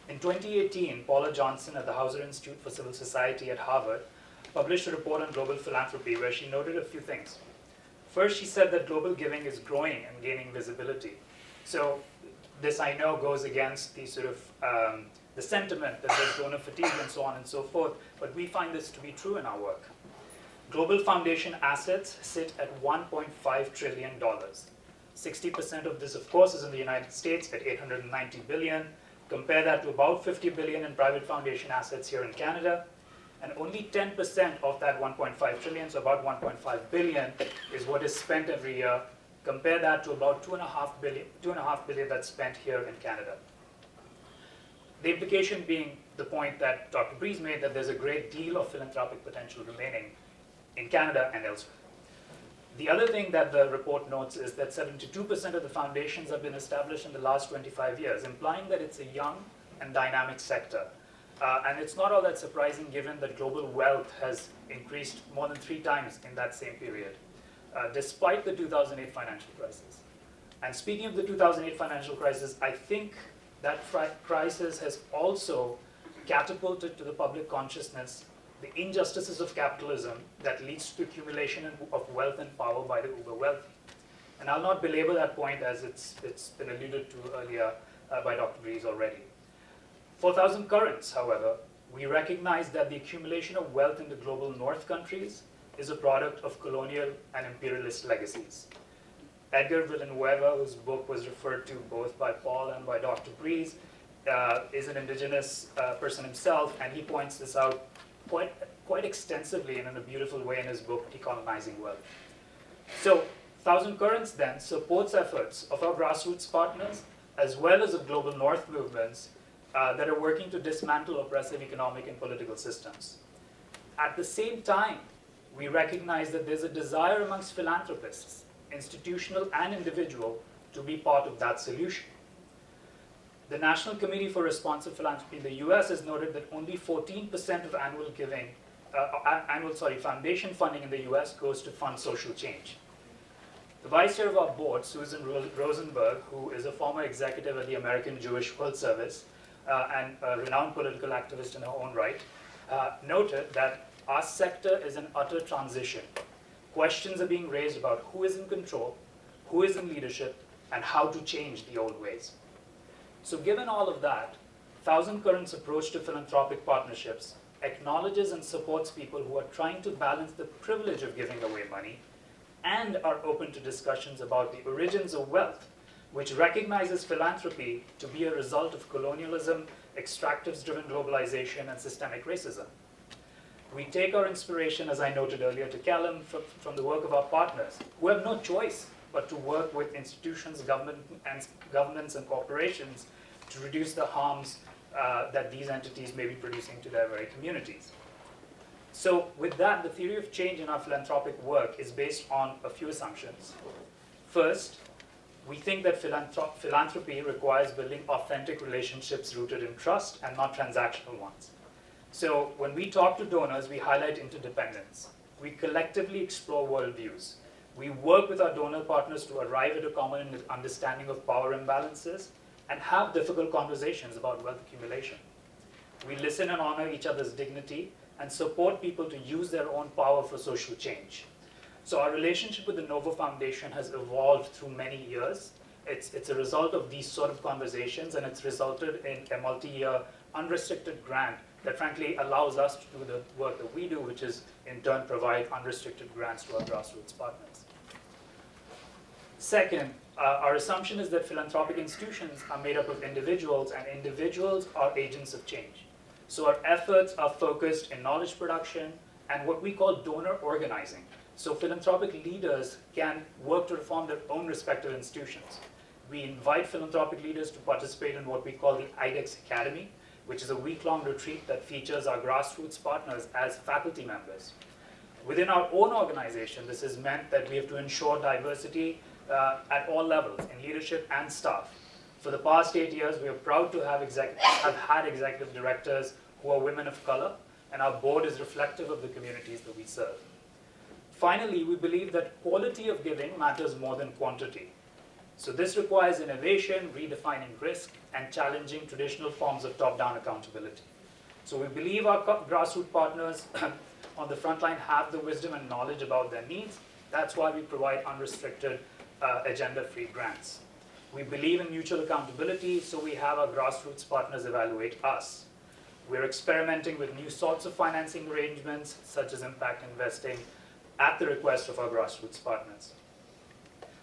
In 2018, Paula Johnson at the Hauser Institute for Civil Society at Harvard published a report on global philanthropy where she noted a few things. First, she said that global giving is growing and gaining visibility. So this, I know, goes against the sort of the sentiment that there's donor fatigue and so on and so forth, but we find this to be true in our work. Global foundation assets sit at $1.5 trillion. 60% of this, of course, is in the United States at $890 billion. Compare that to about $50 billion in private foundation assets here in Canada. And only 10% of that 1.5 trillion, so about 1.5 billion, is what is spent every year. Compare that to about 2.5 billion that's spent here in Canada. The implication being the point that Dr. Breeze made, that there's a great deal of philanthropic potential remaining in Canada and elsewhere. The other thing that the report notes is that 72% of the foundations have been established in the last 25 years, implying that it's a young and dynamic sector. And it's not all that surprising given that global wealth has increased more than 3 times in that same period, despite the 2008 financial crisis. And speaking of the 2008 financial crisis, I think that crisis has also catapulted to the public consciousness the injustices of capitalism that leads to accumulation of wealth and power by the uber wealthy. And I'll not belabor that point as it's been alluded to earlier by Dr. Breeze already. For Thousand Currents, however, we recognize that the accumulation of wealth in the global north countries is a product of colonial and imperialist legacies. Edgar Villanueva, whose book was referred to both by Paul and by Dr. Breeze, is an indigenous person himself, and he points this out quite extensively and in a beautiful way in his book, Decolonizing Wealth. So, Thousand Currents then supports efforts of our grassroots partners as well as of global north movements that are working to dismantle oppressive economic and political systems. At the same time, we recognize that there's a desire amongst philanthropists, institutional and individual, to be part of that solution. The National Committee for Responsive Philanthropy in the US has noted that only 14% of annual giving, foundation funding in the US goes to fund social change. The vice chair of our board, Susan Rosenberg, who is a former executive at the American Jewish World Service and a renowned political activist in her own right, noted that our sector is in utter transition. Questions are being raised about who is in control, who is in leadership, and how to change the old ways. So given all of that, Thousand Currents' approach to philanthropic partnerships acknowledges and supports people who are trying to balance the privilege of giving away money and are open to discussions about the origins of wealth which recognizes philanthropy to be a result of colonialism, extractives-driven globalization, and systemic racism. We take our inspiration, as I noted earlier to Callum, from the work of our partners, who have no choice but to work with institutions, governments, and corporations to reduce the harms that these entities may be producing to their very communities. So with that, the theory of change in our philanthropic work is based on a few assumptions. First, we think that philanthropy requires building authentic relationships rooted in trust and not transactional ones. So when we talk to donors, we highlight interdependence. We collectively explore worldviews. We work with our donor partners to arrive at a common understanding of power imbalances and have difficult conversations about wealth accumulation. We listen and honor each other's dignity and support people to use their own power for social change. So our relationship with the Novo Foundation has evolved through many years. It's a result of these sort of conversations, and it's resulted in a multi-year unrestricted grant that frankly allows us to do the work that we do, which is in turn provide unrestricted grants to our grassroots partners. Second, our assumption is that philanthropic institutions are made up of individuals, and individuals are agents of change. So our efforts are focused in knowledge production and what we call donor organizing. So philanthropic leaders can work to reform their own respective institutions. We invite philanthropic leaders to participate in what we call the IDEX Academy, which is a week-long retreat that features our grassroots partners as faculty members. Within our own organization, this has meant that we have to ensure diversity at all levels, in leadership and staff. For the past 8 years, we are proud to have had executive directors who are women of color, and our board is reflective of the communities that we serve. Finally, we believe that quality of giving matters more than quantity. So this requires innovation, redefining risk, and challenging traditional forms of top-down accountability. So we believe our grassroots partners on the front line have the wisdom and knowledge about their needs. That's why we provide unrestricted, agenda-free grants. We believe in mutual accountability, so we have our grassroots partners evaluate us. We're experimenting with new sorts of financing arrangements, such as impact investing, at the request of our grassroots partners.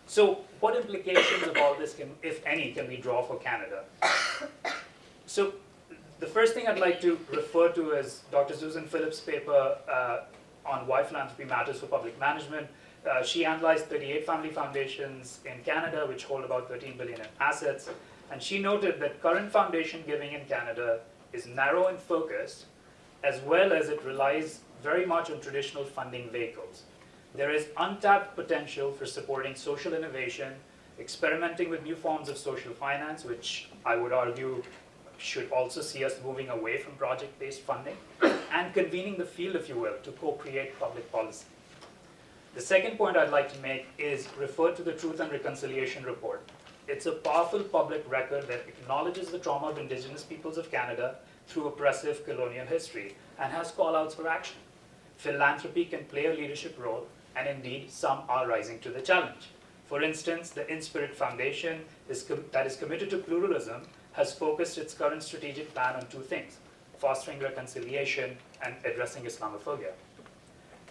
So what implications of all this, if any, can we draw for Canada? So the first thing I'd like to refer to is Dr. Susan Phillips' paper on why philanthropy matters for public management. She analyzed 38 family foundations in Canada, which hold about $13 billion in assets. And she noted that current foundation giving in Canada is narrow and focused, as well as it relies very much on traditional funding vehicles. There is untapped potential for supporting social innovation, experimenting with new forms of social finance, which I would argue should also see us moving away from project-based funding, and convening the field, if you will, to co-create public policy. The second point I'd like to make is refer to the Truth and Reconciliation Report. It's a powerful public record that acknowledges the trauma of Indigenous peoples of Canada through oppressive colonial history and has call-outs for action. Philanthropy can play a leadership role, and indeed, some are rising to the challenge. For instance, the Inspirit Foundation that is committed to pluralism has focused its current strategic plan on two things: fostering reconciliation and addressing Islamophobia.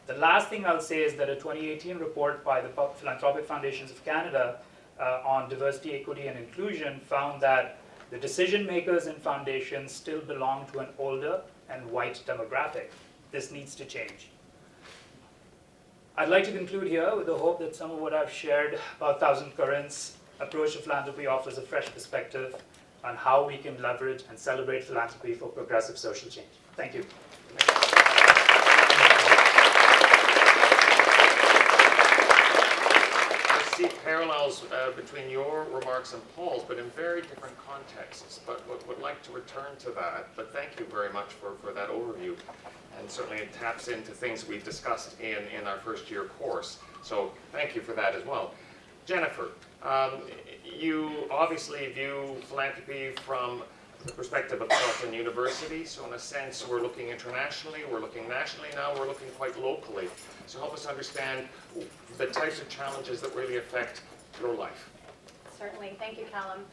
The last thing I'll say is that a 2018 report by the Philanthropic Foundations of Canada on diversity, equity, and inclusion found that the decision makers in foundations still belong to an older and white demographic. This needs to change. I'd like to conclude here with the hope that some of what I've shared about Thousand Currents approach to philanthropy offers a fresh perspective on how we can leverage and celebrate philanthropy for progressive social change. Thank you. I see parallels between your remarks and Paul's, but in very different contexts. But would like to return to that. But thank you very much for that overview. And certainly it taps into things we've discussed in our first year course. So thank you for that as well. Jennifer, you obviously view philanthropy from the perspective of Carleton University. So in a sense, we're looking internationally, we're looking nationally now, we're looking quite locally. So help us understand the types of challenges that really affect your life. Certainly, thank you, Callum.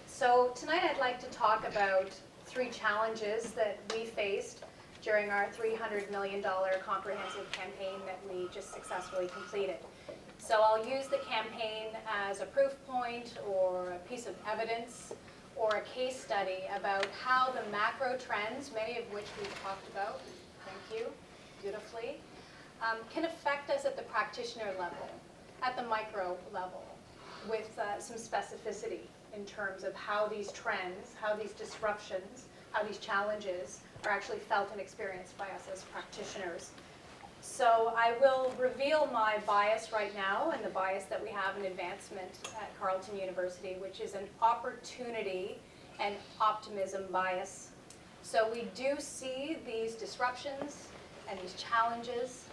So tonight I'd like to talk about 3 challenges that we faced during our $300 million comprehensive campaign that we just successfully completed. So I'll use the campaign as a proof point or a piece of evidence or a case study about how the macro trends, many of which we've talked about, thank you, beautifully, can affect us at the practitioner level, at the micro level, with some specificity in terms of how these trends, how these disruptions, how these challenges are actually felt and experienced by us as practitioners. So I will reveal my bias right now, and the bias that we have in advancement at Carleton University, which is an opportunity and optimism bias. So we do see these disruptions and these challenges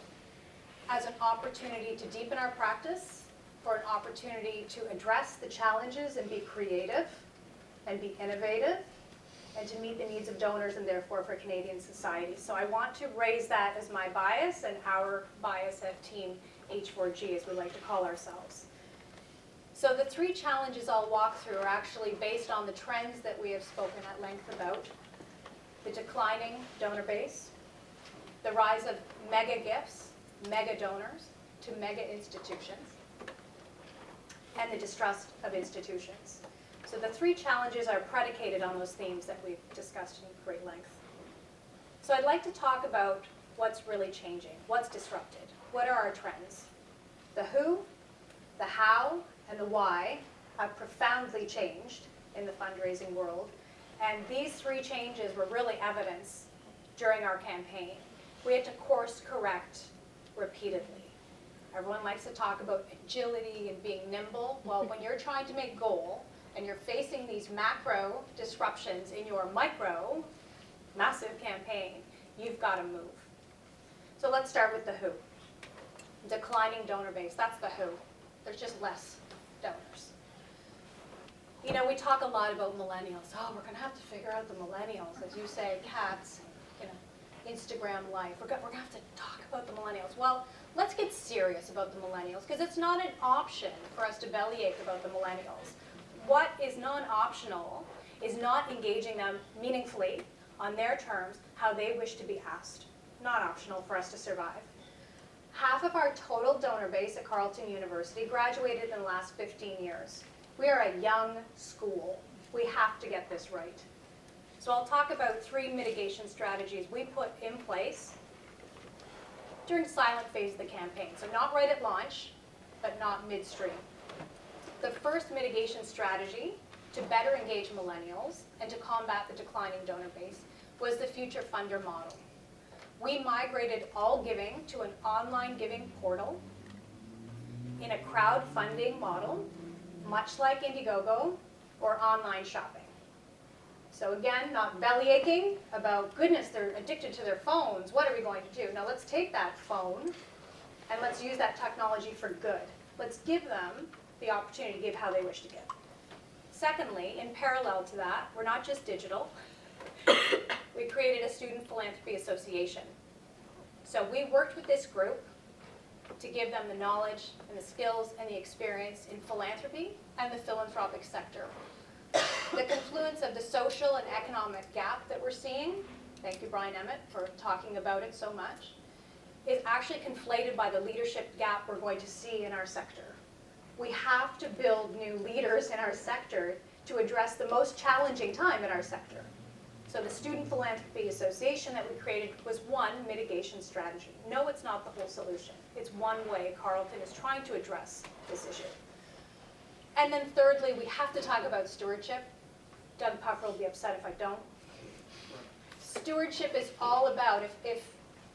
as an opportunity to deepen our practice, for an opportunity to address the challenges and be creative and be innovative, and to meet the needs of donors and therefore for Canadian society. So I want to raise that as my bias and our bias at Team H4G, as we like to call ourselves. So the three challenges I'll walk through are actually based on the trends that we have spoken at length about: the declining donor base, the rise of mega gifts, mega donors to mega institutions, and the distrust of institutions. So the three challenges are predicated on those themes that we've discussed in great length. So I'd like to talk about what's really changing, what's disrupted, what are our trends. The who, the how, and the why have profoundly changed in the fundraising world, and these three changes were really evidence during our campaign. We had to course correct repeatedly. Everyone likes to talk about agility and being nimble. Well, when you're trying to make goal and you're facing these macro disruptions in your micro, massive campaign, you've got to move. So let's start with the who. Declining donor base, that's the who. There's just less donors. You know, we talk a lot about millennials. Oh, we're going to have to figure out the millennials. As you say, cats, you know, Instagram life. We're going to have to talk about the millennials. Well, let's get serious about the millennials, because it's not an option for us to bellyache about the millennials. What is non-optional is not engaging them meaningfully on their terms, how they wish to be asked. Not optional for us to survive. Half of our total donor base at Carleton University graduated in the last 15 years. We are a young school. We have to get this right. So I'll talk about three mitigation strategies we put in place during silent phase of the campaign. So not right at launch, but not midstream. The first mitigation strategy to better engage millennials and to combat the declining donor base was the future funder model. We migrated all giving to an online giving portal in a crowdfunding model, much like Indiegogo or online shopping. So again, not bellyaching about, goodness, they're addicted to their phones, what are we going to do? No, let's take that phone and let's use that technology for good. Let's give them the opportunity to give how they wish to give. Secondly, in parallel to that, we're not just digital. We created a Student Philanthropy Association. So we worked with this group to give them the knowledge and the skills and the experience in philanthropy and the philanthropic sector. The confluence of the social and economic gap that we're seeing, thank you Brian Emmett for talking about it so much, is actually conflated by the leadership gap we're going to see in our sector. We have to build new leaders in our sector to address the most challenging time in our sector. So the Student Philanthropy Association that we created was one mitigation strategy. No, it's not the whole solution. It's one way Carleton is trying to address this issue. And then thirdly, we have to talk about stewardship. Doug Puffer will be upset if I don't. Stewardship is all about if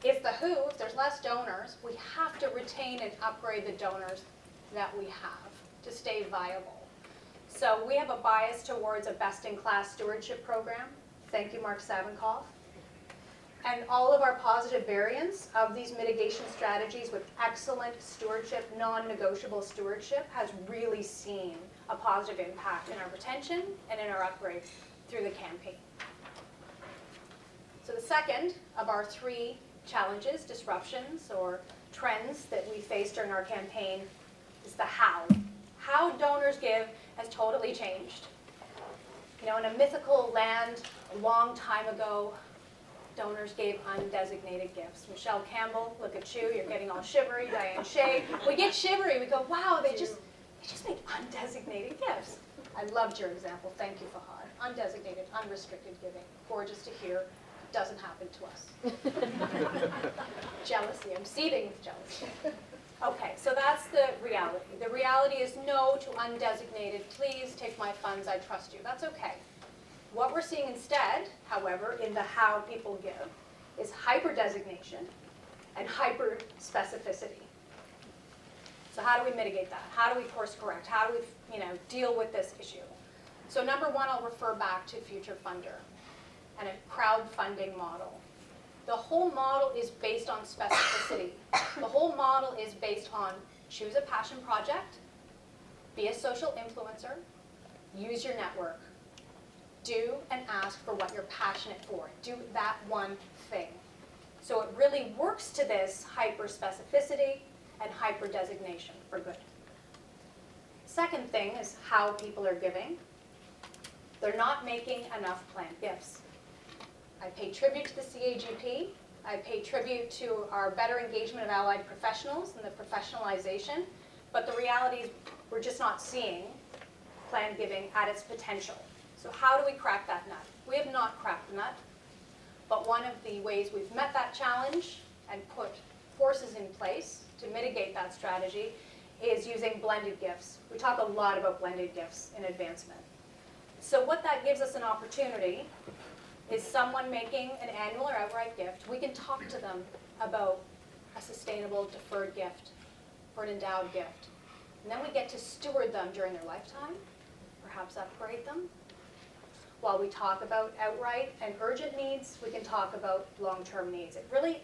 there's less donors, we have to retain and upgrade the donors that we have to stay viable. So we have a bias towards a best-in-class stewardship program. Thank you, Mark Savinkoff. And all of our positive variants of these mitigation strategies with excellent stewardship, non-negotiable stewardship, has really seen a positive impact in our retention and in our upgrade through the campaign. So the second of our three challenges, disruptions, or trends that we faced during our campaign is the how. How donors give has totally changed. You know, in a mythical land a long time ago, donors gave undesignated gifts. Michelle Campbell, look at you, you're getting all shivery. Diane Shea, we get shivery. We go, wow, they just made undesignated gifts. I loved your example. Thank you, Fahad. Undesignated, unrestricted giving. Gorgeous to hear. Doesn't happen to us. Jealousy. I'm seething with jealousy. Okay, so that's the reality. The reality is no to undesignated. Please take my funds. I trust you. That's okay. What we're seeing instead, however, in the how people give, is hyper-designation and hyper-specificity. So how do we mitigate that? How do we course correct? How do we, deal with this issue? So number one, I'll refer back to Future Funder and a crowdfunding model. The whole model is based on specificity. The whole model is based on choose a passion project, be a social influencer, use your network, do and ask for what you're passionate for. Do that one thing. So it really works to this hyper-specificity and hyper-designation for good. Second thing is how people are giving. They're not making enough planned gifts. I pay tribute to the CAGP. I pay tribute to our better engagement of allied professionals and the professionalization. But the reality is we're just not seeing planned giving at its potential. So how do we crack that nut? We have not cracked the nut. But one of the ways we've met that challenge and put forces in place to mitigate that strategy is using blended gifts. We talk a lot about blended gifts in advancement. So what that gives us an opportunity is someone making an annual or outright gift. We can talk to them about a sustainable deferred gift or an endowed gift. And then we get to steward them during their lifetime, perhaps upgrade them. While we talk about outright and urgent needs, we can talk about long-term needs. It really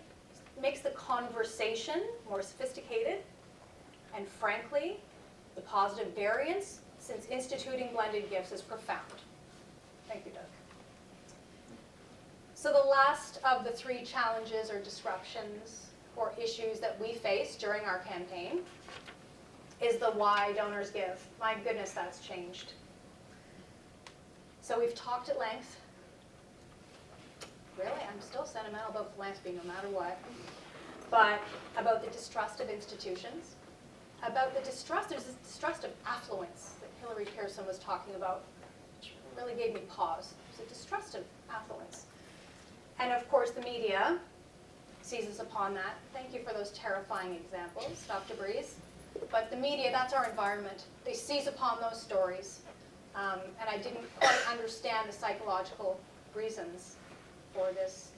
makes the conversation more sophisticated, and frankly, the positive variance since instituting blended gifts is profound. Thank you, Doug. So the last of the three challenges or disruptions or issues that we face during our campaign is the why donors give. My goodness, that's changed. So we've talked at length. Really, I'm still sentimental about philanthropy no matter what. But about the distrust of institutions, about the distrust, there's this distrust of affluence that Hillary Pearson was talking about, which really gave me pause. There's a distrust of affluence. And of course the media seizes upon that. Thank you for those terrifying examples, Dr. Breeze. But the media, that's our environment. They seize upon those stories. And I didn't quite understand the psychological reasons for this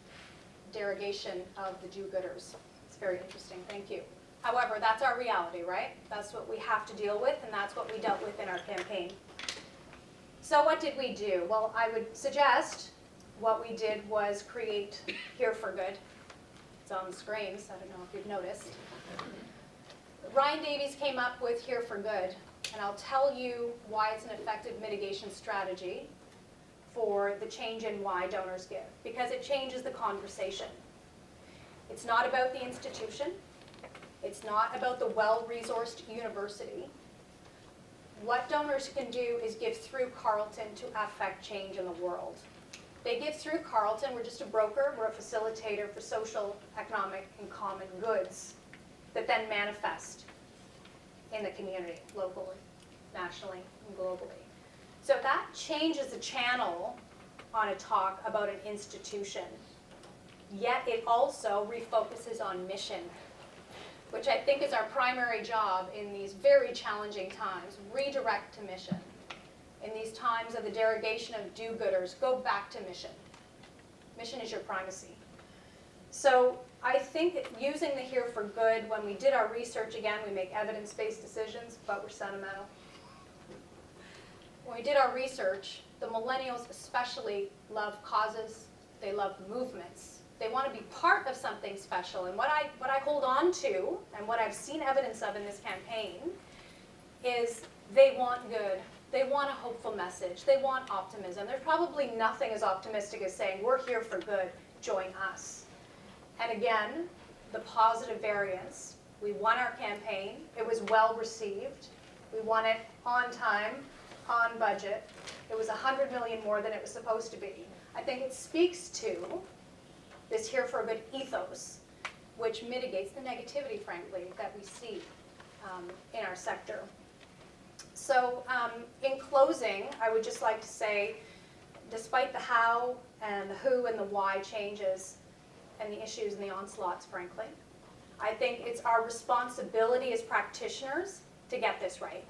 derogation of the do-gooders. It's very interesting, thank you. However, that's our reality, right? That's what we have to deal with, and that's what we dealt with in our campaign. So what did we do? Well, I would suggest what we did was create Here for Good. It's on the screens, I don't know if you've noticed. Ryan Davies came up with Here for Good, and I'll tell you why it's an effective mitigation strategy for the change in why donors give, because it changes the conversation. It's not about the institution. It's not about the well-resourced university. What donors can do is give through Carleton to affect change in the world. They give through Carleton. We're just a broker. We're a facilitator for social, economic, and common goods that then manifest in the community, locally, nationally, and globally. So that changes the channel on a talk about an institution. Yet it also refocuses on mission, which I think is our primary job in these very challenging times. Redirect to mission. In these times of the derogation of do-gooders, go back to mission. Mission is your primacy. So I think using the Here for Good, when we did our research, again, we make evidence-based decisions, but we're sentimental. When we did our research, the millennials especially love causes, they love movements. They want to be part of something special. And what I hold on to, and what I've seen evidence of in this campaign, is they want good. They want a hopeful message. They want optimism. There's probably nothing as optimistic as saying, we're here for good, join us. And again, the positive variance. We won our campaign. It was well received. We won it on time, on budget. It was $100 million more than it was supposed to be. I think it speaks to this here for a good ethos, which mitigates the negativity, frankly, that we see in our sector. So in closing, I would just like to say, despite the how and the who and the why changes and the issues and the onslaughts, frankly, I think it's our responsibility as practitioners to get this right.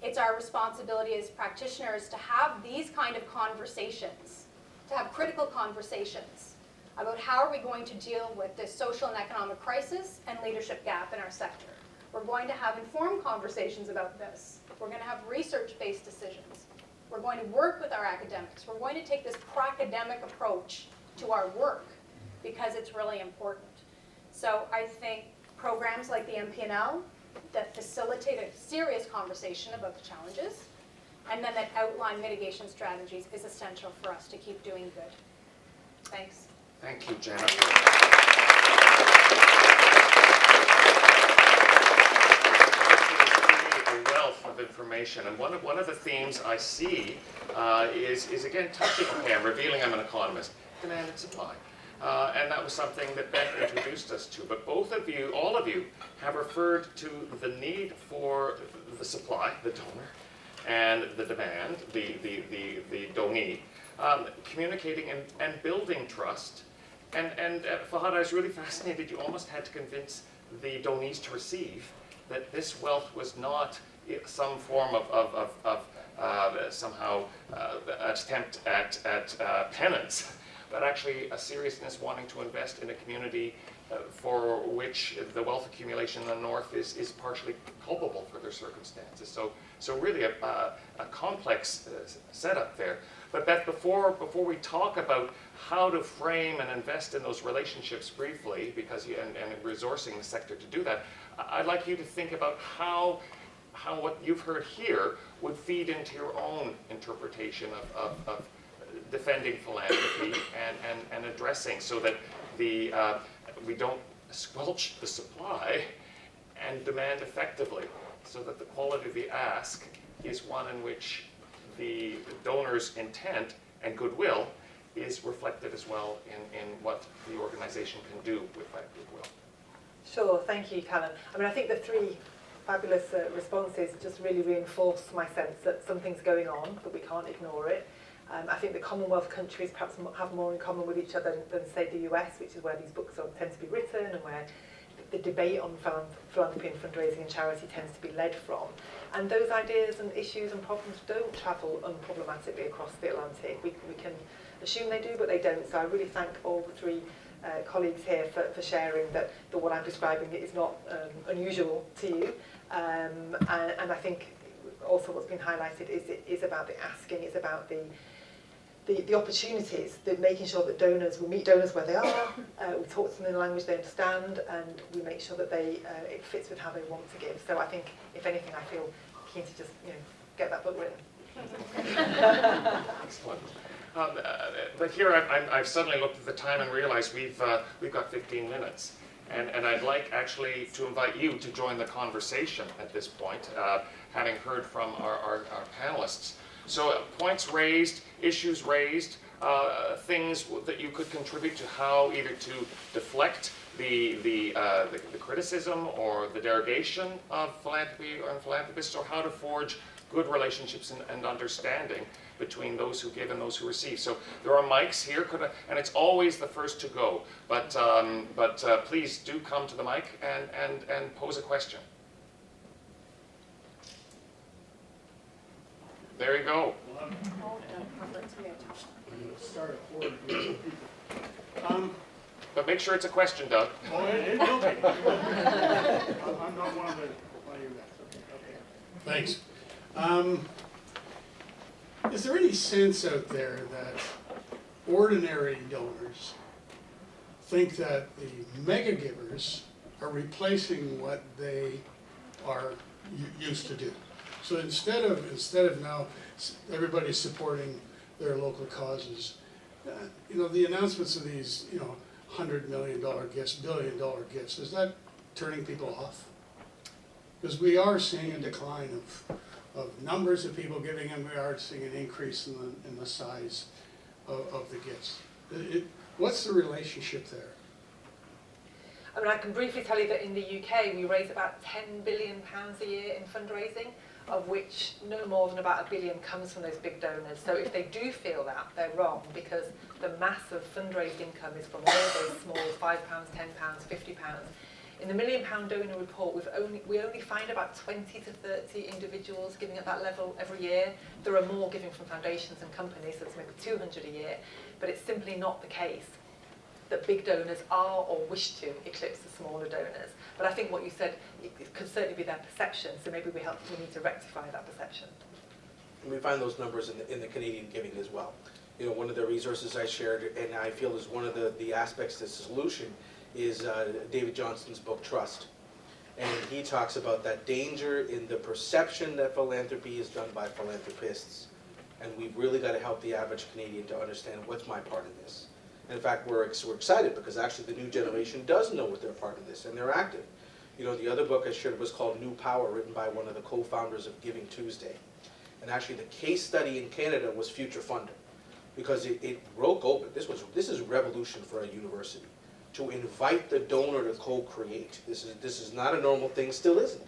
It's our responsibility as practitioners to have these kind of conversations, to have critical conversations about how are we going to deal with this social and economic crisis and leadership gap in our sector. We're going to have informed conversations about this. We're going to have research-based decisions. We're going to work with our academics. We're going to take this pro-academic approach to our work because it's really important. So I think programs like the MPNL that facilitate a serious conversation about the challenges and then that outline mitigation strategies is essential for us to keep doing good. Thanks. Thank you, Jenna. A wealth of information, and one of the themes I see is again touching. Okay, I'm revealing I'm an economist. Demand and supply. And that was something that Beth introduced us to. But both of you, all of you, have referred to the need for the supply, the donor, and the demand, the donee, communicating and building trust. And Fahad, I was really fascinated. You almost had to convince the donees to receive that this wealth was not some form of somehow attempt at penance, but actually a seriousness wanting to invest in a community for which the wealth accumulation in the North is partially culpable for their circumstances. So really a complex setup there. But Beth, before we talk about how to frame and invest in those relationships briefly, because and resourcing the sector to do that, I'd like you to think about how what you've heard here would feed into your own interpretation of defending philanthropy and addressing so that we don't squelch the supply and demand effectively, so that the quality of the ask is one in which the donor's intent and goodwill is reflected as well in what the organization can do with that goodwill. Sure, thank you, Callum. I mean, I think the three fabulous responses just really reinforce my sense that something's going on, that we can't ignore it. I think the Commonwealth countries perhaps have more in common with each other than, say, the US, which is where these books tend to be written and where the debate on philanthropy and fundraising and charity tends to be led from. And those ideas and issues and problems don't travel unproblematically across the Atlantic. We can assume they do, but they don't. So I really thank all the three colleagues here for sharing that what I'm describing is not unusual to you. And I think also what's been highlighted is about the asking, it's about the opportunities, making sure that we meet donors where they are, we talk to them in a language they understand, and we make sure that it fits with how they want to give. So I think, if anything, I feel keen to just get that book written. Excellent. But here I've suddenly looked at the time and realized we've got 15 minutes. And I'd like actually to invite you to join the conversation at this point, having heard from our panelists. So points raised, issues raised, things that you could contribute to how either to deflect the criticism or the derogation of philanthropy or philanthropists, or how to forge good relationships and understanding between those who give and those who receive. So there are mics here, and it's always the first to go. But please do come to the mic and pose a question. There you go. But make sure it's a question, Doug. Oh, it will be. I'm not one of your guys. Okay. Thanks. Is there any sense out there that ordinary donors think that the mega givers are replacing what they are used to do? So instead of now everybody's supporting their local causes, the announcements of these, $100 million gifts, $1 billion gifts, is that turning people off? Because we are seeing a decline of numbers of people giving, and we are seeing an increase in the size of the gifts. What's the relationship there? I mean, I can briefly tell you that in the UK we raise about £10 billion a year in fundraising, of which no more than about £1 billion comes from those big donors. So if they do feel that, they're wrong, because the mass of fundraised income is from all those small £5, £10, £50. In the £1 million donor report, we only find about 20 to 30 individuals giving at that level every year. There are more giving from foundations and companies, so it's maybe 200 a year, but it's simply not the case that big donors are or wish to eclipse the smaller donors. But I think what you said, it could certainly be their perception, so maybe we need to rectify that perception. And we find those numbers in the Canadian giving as well. You know, one of the resources I shared, and I feel is one of the aspects to the solution, is David Johnston's book, Trust. And he talks about that danger in the perception that philanthropy is done by philanthropists. And we've really got to help the average Canadian to understand what's my part in this. And in fact, we're excited because actually the new generation does know what their part in this, and they're active. You know, the other book I shared was called New Power, written by one of the co-founders of Giving Tuesday. And actually the case study in Canada was Future Funder, because it broke open. This is revolution for a university, to invite the donor to co-create. This is not a normal thing, still isn't,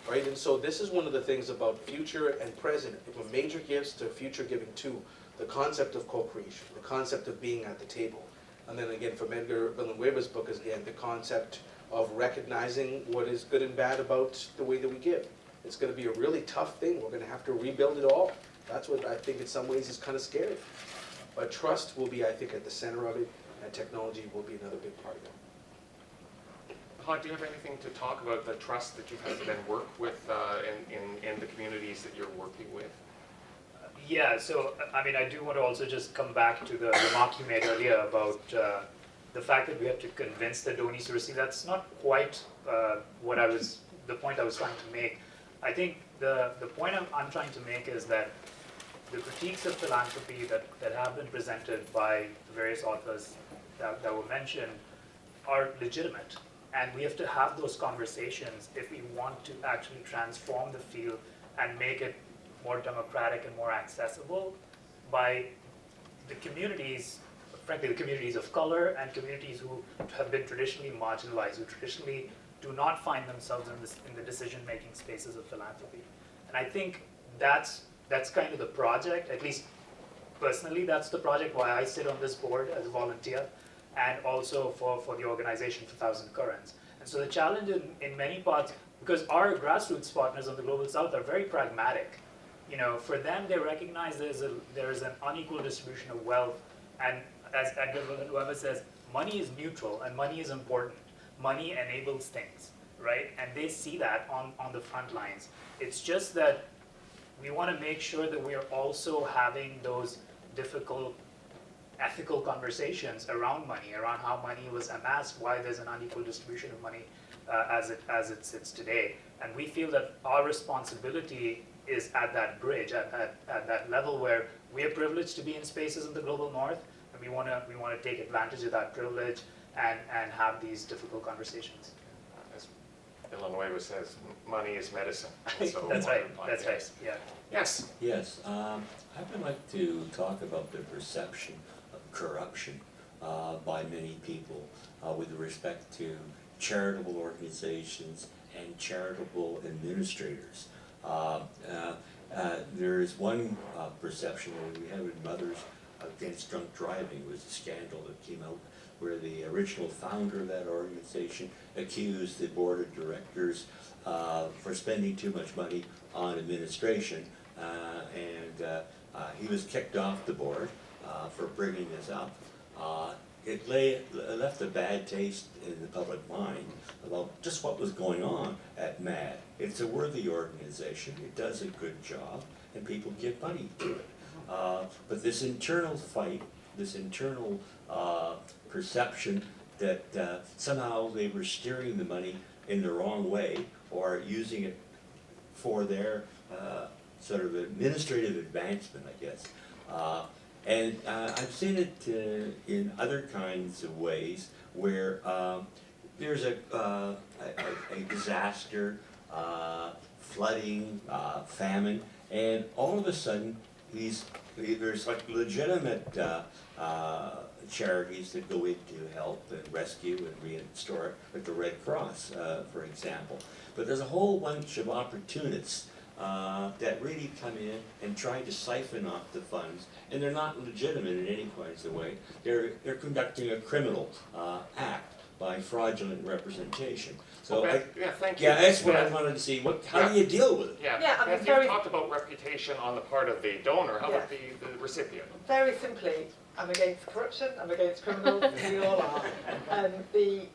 right? And so this is one of the things about future and present, from major gifts to future giving too, the concept of co-creation, the concept of being at the table. And then again, from Edgar Villanueva's book is again the concept of recognizing what is good and bad about the way that we give. It's going to be a really tough thing. We're going to have to rebuild it all. That's what I think in some ways is kind of scary. But trust will be, I think, at the center of it, and technology will be another big part of it. Fahad, do you have anything to talk about the trust that you've had to then work with in the communities that you're working with? Yeah, so I mean, I do want to also just come back to the remark you made earlier about the fact that we have to convince the donors to receive. That's not quite the point I was trying to make. I think the point I'm trying to make is that the critiques of philanthropy that have been presented by the various authors that were mentioned are legitimate. And we have to have those conversations if we want to actually transform the field and make it more democratic and more accessible by the communities, frankly the communities of color and communities who have been traditionally marginalized, who traditionally do not find themselves in the decision-making spaces of philanthropy. And I think that's kind of the project, at least personally that's the project why I sit on this board as a volunteer, and also for the organization 1,000 Currents. And so the challenge in many parts, because our grassroots partners on the Global South are very pragmatic. You know, for them, they recognize there's an unequal distribution of wealth, and as Edgar Villanueva says, money is neutral and money is important. Money enables things, right? And they see that on the front lines. It's just that we want to make sure that we are also having those difficult ethical conversations around money, around how money was amassed, why there's an unequal distribution of money as it sits today. And we feel that our responsibility is at that bridge, at that level where we are privileged to be in spaces in the global north, and we want to take advantage of that privilege and have these difficult conversations. As Villanueva says, money is medicine. So That's right, yeah. Yes. Yes, I would like to talk about the perception of corruption by many people with respect to charitable organizations and charitable administrators. There is one perception where we have in Mothers Against Drunk Driving. It was a scandal that came out where the original founder of that organization accused the board of directors for spending too much money on administration, and he was kicked off the board for bringing this up. It left a bad taste in the public mind about just what was going on at MAD. It's a worthy organization, it does a good job, and people give money to it. But this internal fight, this internal perception that somehow they were steering the money in the wrong way or using it for their sort of administrative advancement, I guess. And I've seen it in other kinds of ways where there's a disaster, flooding, famine, and all of a sudden there's like legitimate charities that go in to help and rescue and restore, like the Red Cross, for example. But there's a whole bunch of opportunists that really come in and try to siphon off the funds, and they're not legitimate in any kinds of way. They're conducting a criminal act by fraudulent representation. So thank you. yeah, that's what I Beth. wanted to see. How do you deal with it? Yeah, I mean, Beth, very- you've talked about reputation on the part of the donor. How about the recipient? Very simply, I'm against corruption, I'm against criminals, we all are. We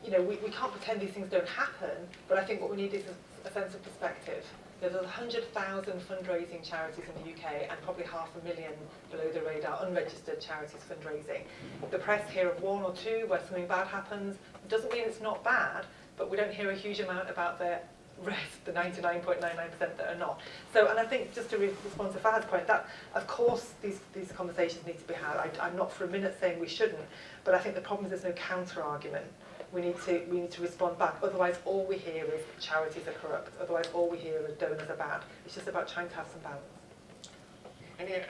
can't pretend these things don't happen, but I think what we need is a sense of perspective. There's 100,000 fundraising charities in the UK and probably 500,000 below the radar unregistered charities fundraising. The press hear of one or two where something bad happens. It doesn't mean it's not bad, but we don't hear a huge amount about the rest, the 99.99% that are not. So, and I think just to respond to Fahad's point, that of course these conversations need to be had. I'm not for a minute saying we shouldn't, but I think the problem is there's no counter argument. We need to respond back. Otherwise, all we hear is charities are corrupt. Otherwise, all we hear is donors are bad. It's just about trying to have some balance. Any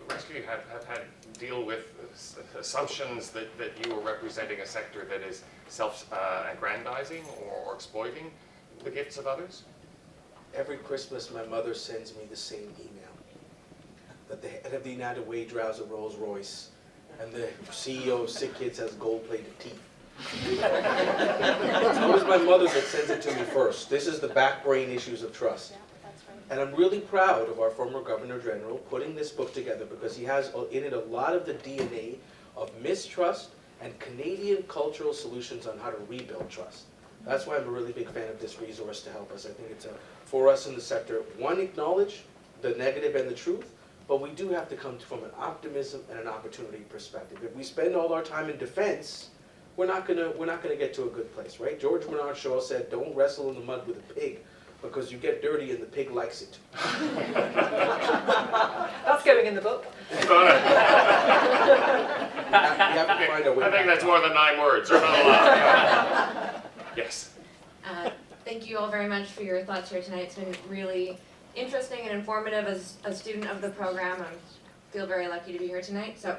rescue have had deal with assumptions that you were representing a sector that is self-aggrandizing or exploiting the gifts of others? Every Christmas, my mother sends me the same email. That the head of the United Way drives a Rolls Royce, and the CEO of Sick Kids has gold-plated teeth. It's always my mother that sends it to me first. This is the back brain issues of trust. Yeah, that's right. And I'm really proud of our former Governor General putting this book together because he has in it a lot of the DNA of mistrust and Canadian cultural solutions on how to rebuild trust. That's why I'm a really big fan of this resource to help us. I think it's for us in the sector, one, acknowledge the negative and the truth, but we do have to come from an optimism and an opportunity perspective. If we spend all our time in defense, we're not gonna get to a good place, right? George Bernard Shaw said, "Don't wrestle in the mud with a pig, because you get dirty and the pig likes it." That's going in the book. You have to find a way I think back that's up. more than 9 words. You're not allowed. Yes. Thank you all very much for your thoughts here tonight. It's been really interesting and informative as a student of the program. I feel very lucky to be here tonight. So,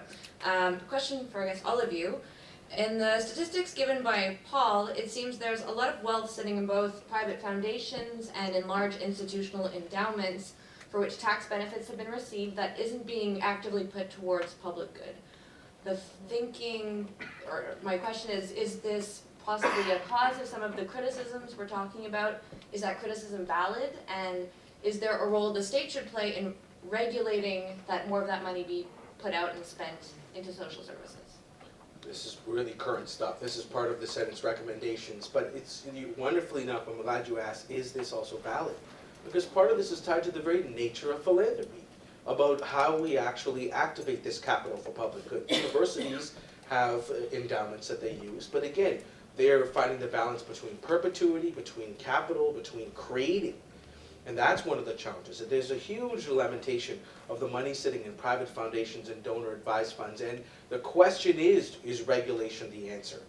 question for I guess all of you. In the statistics given by Paul, it seems there's a lot of wealth sitting in both private foundations and in large institutional endowments for which tax benefits have been received that isn't being actively put towards public good. The thinking, or my question is this possibly a cause of some of the criticisms we're talking about? Is that criticism valid? And is there a role the state should play in regulating that more of that money be put out and spent into social services? This is really current stuff. This is part of the Senate's recommendations, but it's wonderfully enough, I'm glad you asked, is this also valid? Because part of this is tied to the very nature of philanthropy, about how we actually activate this capital for public good. Universities have endowments that they use, but again, they're finding the balance between perpetuity, between capital, between creating. And that's one of the challenges. There's a huge lamentation of the money sitting in private foundations and donor-advised funds. And the question is regulation the answer?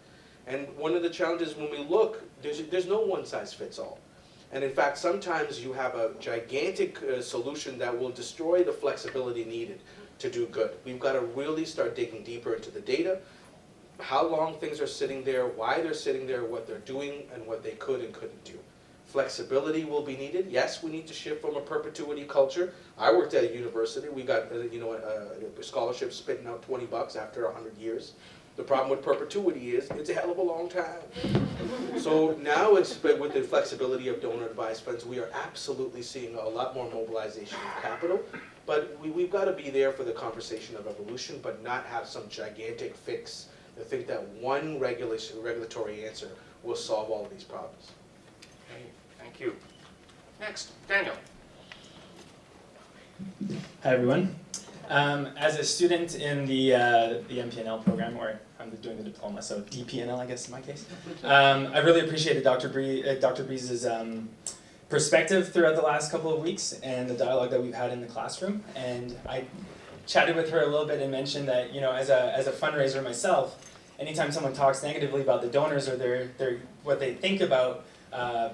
And one of the challenges when we look, there's no one-size-fits-all. And in fact, sometimes you have a gigantic solution that will destroy the flexibility needed to do good. We've got to really start digging deeper into the data, how long things are sitting there, why they're sitting there, what they're doing, and what they could and couldn't do. Flexibility will be needed. Yes, we need to shift from a perpetuity culture. I worked at a university. We got a scholarship spitting out $20 after 100 years. The problem with perpetuity is it's a hell of a long time. So now with the flexibility of donor advised funds, we are absolutely seeing a lot more mobilization of capital. But we've got to be there for the conversation of evolution, but not have some gigantic fix to think that one regulatory answer will solve all of these problems. Okay, thank you. Next, Daniel. Hi everyone. As a student in the MPNL program, or I'm doing the diploma, so DPNL I guess in my case, I really appreciated Dr. Breeze's perspective throughout the last couple of weeks and the dialogue that we've had in the classroom. And I chatted with her a little bit and mentioned that, you know, as a fundraiser myself, anytime someone talks negatively about the donors or their what they think about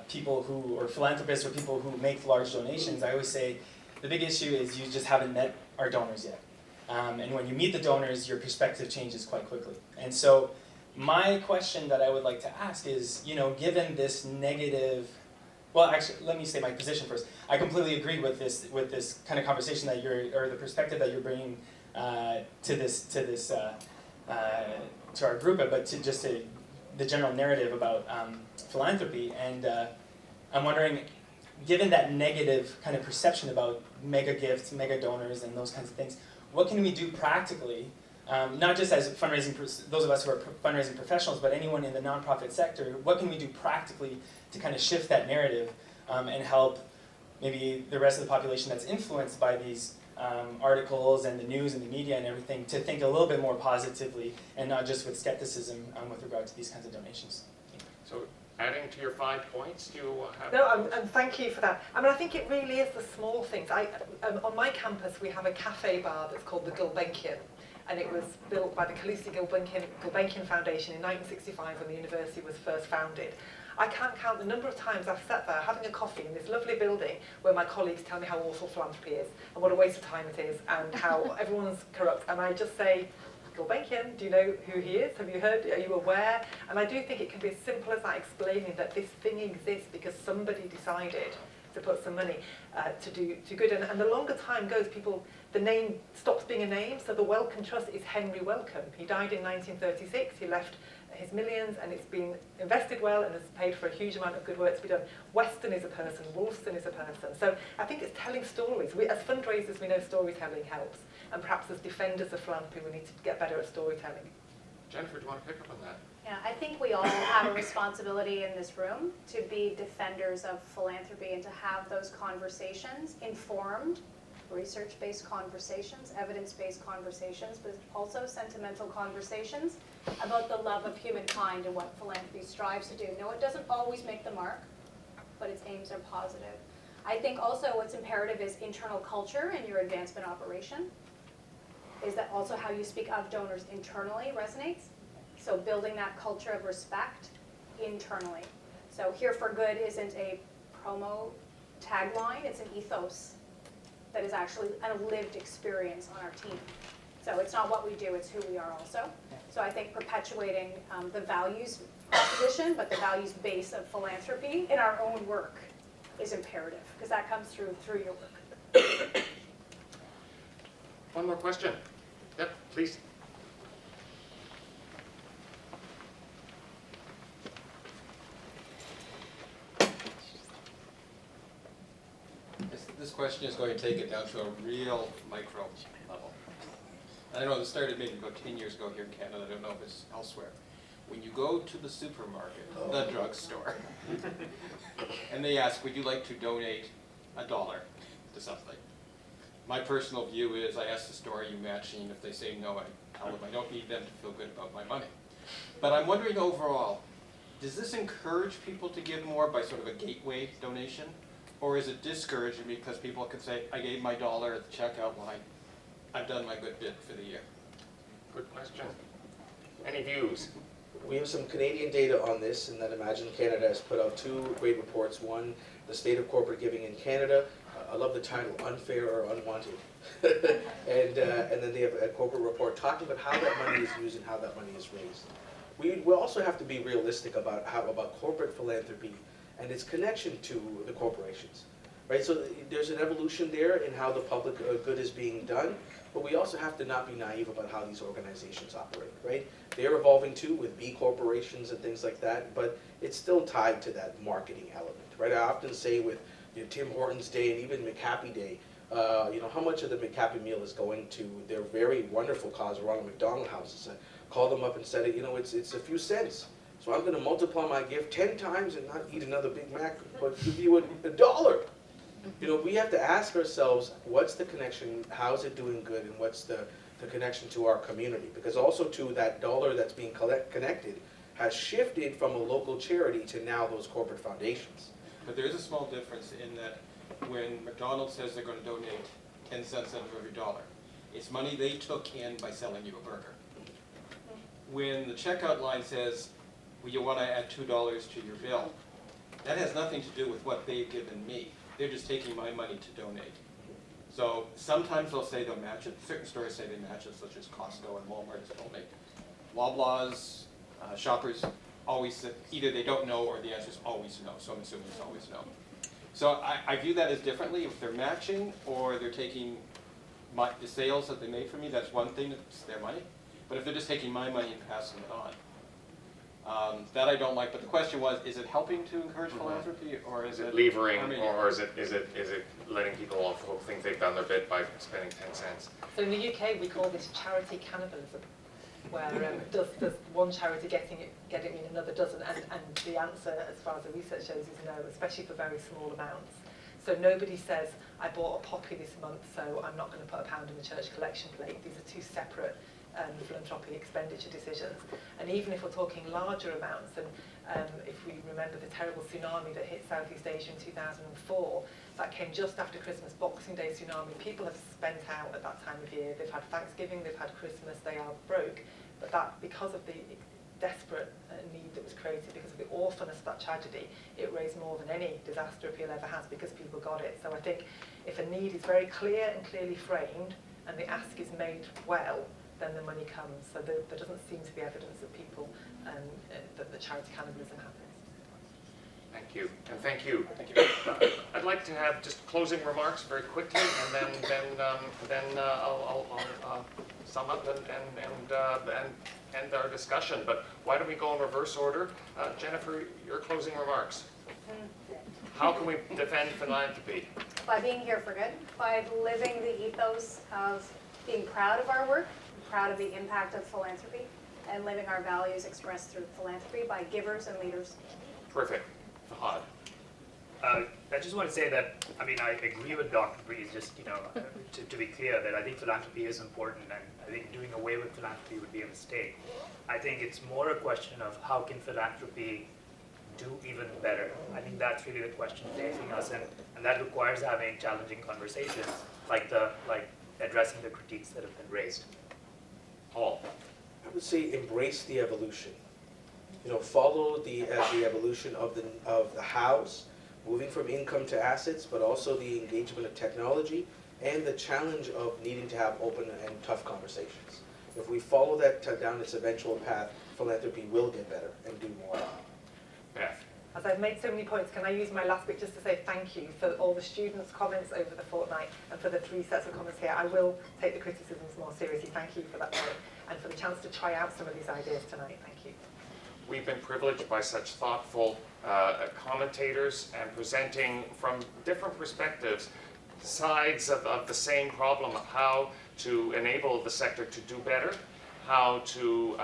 people who, or philanthropists or people who make large donations, I always say the big issue is you just haven't met our donors yet. And when you meet the donors, your perspective changes quite quickly. And so my question that I would like to ask is, given this negative, well, actually, let me say my position first. I completely agree with this kind of conversation that or the perspective that you're bringing to our group, but to the general narrative about philanthropy. And I'm wondering, given that negative kind of perception about mega gifts, mega donors, and those kinds of things, what can we do practically, not just as fundraising, those of us who are fundraising professionals, but anyone in the nonprofit sector, what can we do practically to kind of shift that narrative and help maybe the rest of the population that's influenced by these articles and the news and the media and everything to think a little bit more positively and not just with skepticism with regard to these kinds of donations? So adding to your 5 points, do you have... No, and thank you for that. I mean, I think it really is the small things. On my campus, we have a cafe bar that's called the Gulbenkian, and it was built by the Khaleesi Gulbenkian Foundation in 1965 when the university was first founded. I can't count the number of times I've sat there having a coffee in this lovely building where my colleagues tell me how awful philanthropy is and what a waste of time it is and how everyone's corrupt. And I just say, Gulbenkian, do you know who he is? Have you heard? Are you aware? And I do think it can be as simple as that, explaining that this thing exists because somebody decided to put some money to do good. And the longer time goes, the name stops being a name. So the Wellcome Trust is Henry Wellcome. He died in 1936. He left his millions, and it's been invested well and has paid for a huge amount of good work to be done. Weston is a person, Woolston is a person. So I think it's telling stories. As fundraisers, we know storytelling helps, and perhaps as defenders of philanthropy, we need to get better at storytelling. Jennifer, do you want to pick up on that? Yeah, I think we all have a responsibility in this room to be defenders of philanthropy and to have those conversations, informed, research-based conversations, evidence-based conversations, but also sentimental conversations about the love of humankind and what philanthropy strives to do. Now, it doesn't always make the mark, but its aims are positive. I think also what's imperative is internal culture in your advancement operation. Is that also how you speak of donors internally resonates? So building that culture of respect internally. So Here for Good isn't a promo tagline, it's an ethos that is actually a lived experience on our team. So it's not what we do, it's who we are also. So I think perpetuating the values proposition, but the values base of philanthropy in our own work is imperative, because that comes through your work. One more question. Yep, please. This question is going to take it down to a real micro level. I know this started maybe about 10 years ago here in Canada. I don't know if it's elsewhere. When you go to the supermarket, the drugstore, and they ask, would you like to donate $1 to something? My personal view is I ask the store, are you matching? If they say no, I tell them I don't need them to feel good about my money. But I'm wondering overall, does this encourage people to give more by sort of a gateway donation? Or is it discouraging because people can say, I gave my $1 at the checkout line, I've done my good bit for the year? Good question. Any views? We have some Canadian data on this, and that Imagine Canada has put out 2 great reports. One, the state of corporate giving in Canada. I love the title, Unfair or Unwanted. and then they have a corporate report talking about how that money is used and how that money is raised. We also have to be realistic about corporate philanthropy and its connection to the corporations. Right, so there's an evolution there in how the public good is being done, but we also have to not be naive about how these organizations operate, right? They're evolving too with B corporations and things like that, but it's still tied to that marketing element, right? I often say with Tim Hortons Day and even McHappy Day, how much of the McHappy meal is going to their very wonderful cause, Ronald McDonald Houses. I called them up and said, it's a few cents. So I'm going to multiply my gift 10 times and not eat another Big Mac, but give you $1. We have to ask ourselves, what's the connection, how's it doing good, and what's the connection to our community? Because also to that dollar that's being connected has shifted from a local charity to now those corporate foundations. But there is a small difference in that when McDonald's says they're going to donate 10 cents out of every $1, it's money they took in by selling you a burger. When the checkout line says, well, you want to add $2 to your bill, that has nothing to do with what they've given me. They're just taking my money to donate. So sometimes they'll say they'll match it, certain stores say they match it, such as Costco and Walmart has told me. Loblaws, Shoppers, always say, either they don't know or the answer is always no, so I'm assuming it's always no. So I view that as differently. If they're matching or they're taking the sales that they made for me, that's one thing, it's their money. But if they're just taking my money and passing it on, that I don't like. But the question was, is it helping to encourage philanthropy, or is it levering, harming it? or is it letting people off the hook think they've done their bit by spending 10 cents? So in the UK, we call this charity cannibalism, where does one charity getting it and another doesn't, and the answer, as far as the research shows, is no, especially for very small amounts. So nobody says, I bought a poppy this month, so I'm not going to put £1 in the church collection plate. These are two separate philanthropic expenditure decisions. And even if we're talking larger amounts, and if we remember the terrible tsunami that hit Southeast Asia in 2004, that came just after Christmas, Boxing Day tsunami. People have spent out at that time of year. They've had Thanksgiving, they've had Christmas, they are broke. But that, because of the desperate need that was created, because of the awfulness of that tragedy, it raised more than any disaster appeal ever has, because people got it. So I think if a need is very clear and clearly framed, and the ask is made well, then the money comes. So there doesn't seem to be evidence that people, that the charity cannibalism happens. Thank you, and thank you. Thank you. I'd like to have just closing remarks very quickly, and then I'll sum up and end our discussion. But why don't we go in reverse order? Jennifer, your closing remarks. How can we defend philanthropy? By being here for good, by living the ethos of being proud of our work, proud of the impact of philanthropy, and living our values expressed through philanthropy by givers and leaders. Terrific. Fahad. I just want to say that, I mean, I agree with Dr. Breeze, just, to be clear, that I think philanthropy is important, and I think doing away with philanthropy would be a mistake. I think it's more a question of how can philanthropy do even better. I think that's really the question facing us, and that requires having challenging conversations, like addressing the critiques that have been raised. Paul. I would say embrace the evolution. Follow the evolution of the hows, moving from income to assets, but also the engagement of technology and the challenge of needing to have open and tough conversations. If we follow that down its eventual path, philanthropy will get better and do more. Beth. As I've made so many points, can I use my last bit just to say thank you for all the students' comments over the fortnight and for the 3 sets of comments here. I will take the criticisms more seriously. Thank you for that point and for the chance to try out some of these ideas tonight. Thank you. We've been privileged by such thoughtful commentators and presenting from different perspectives sides of the same problem of how to enable the sector to do better, how to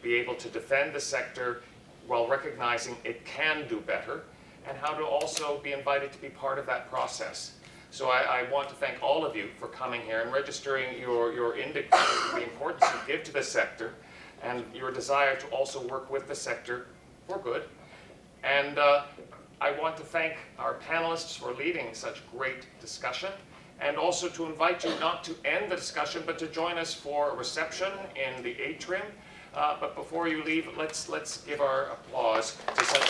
be able to defend the sector while recognizing it can do better, and how to also be invited to be part of that process. So I want to thank all of you for coming here and registering your indication of the importance you give to the sector and your desire to also work with the sector for good. And I want to thank our panelists for leading such great discussion, and also to invite you not to end the discussion, but to join us for a reception in the atrium. But before you leave, let's give our applause to such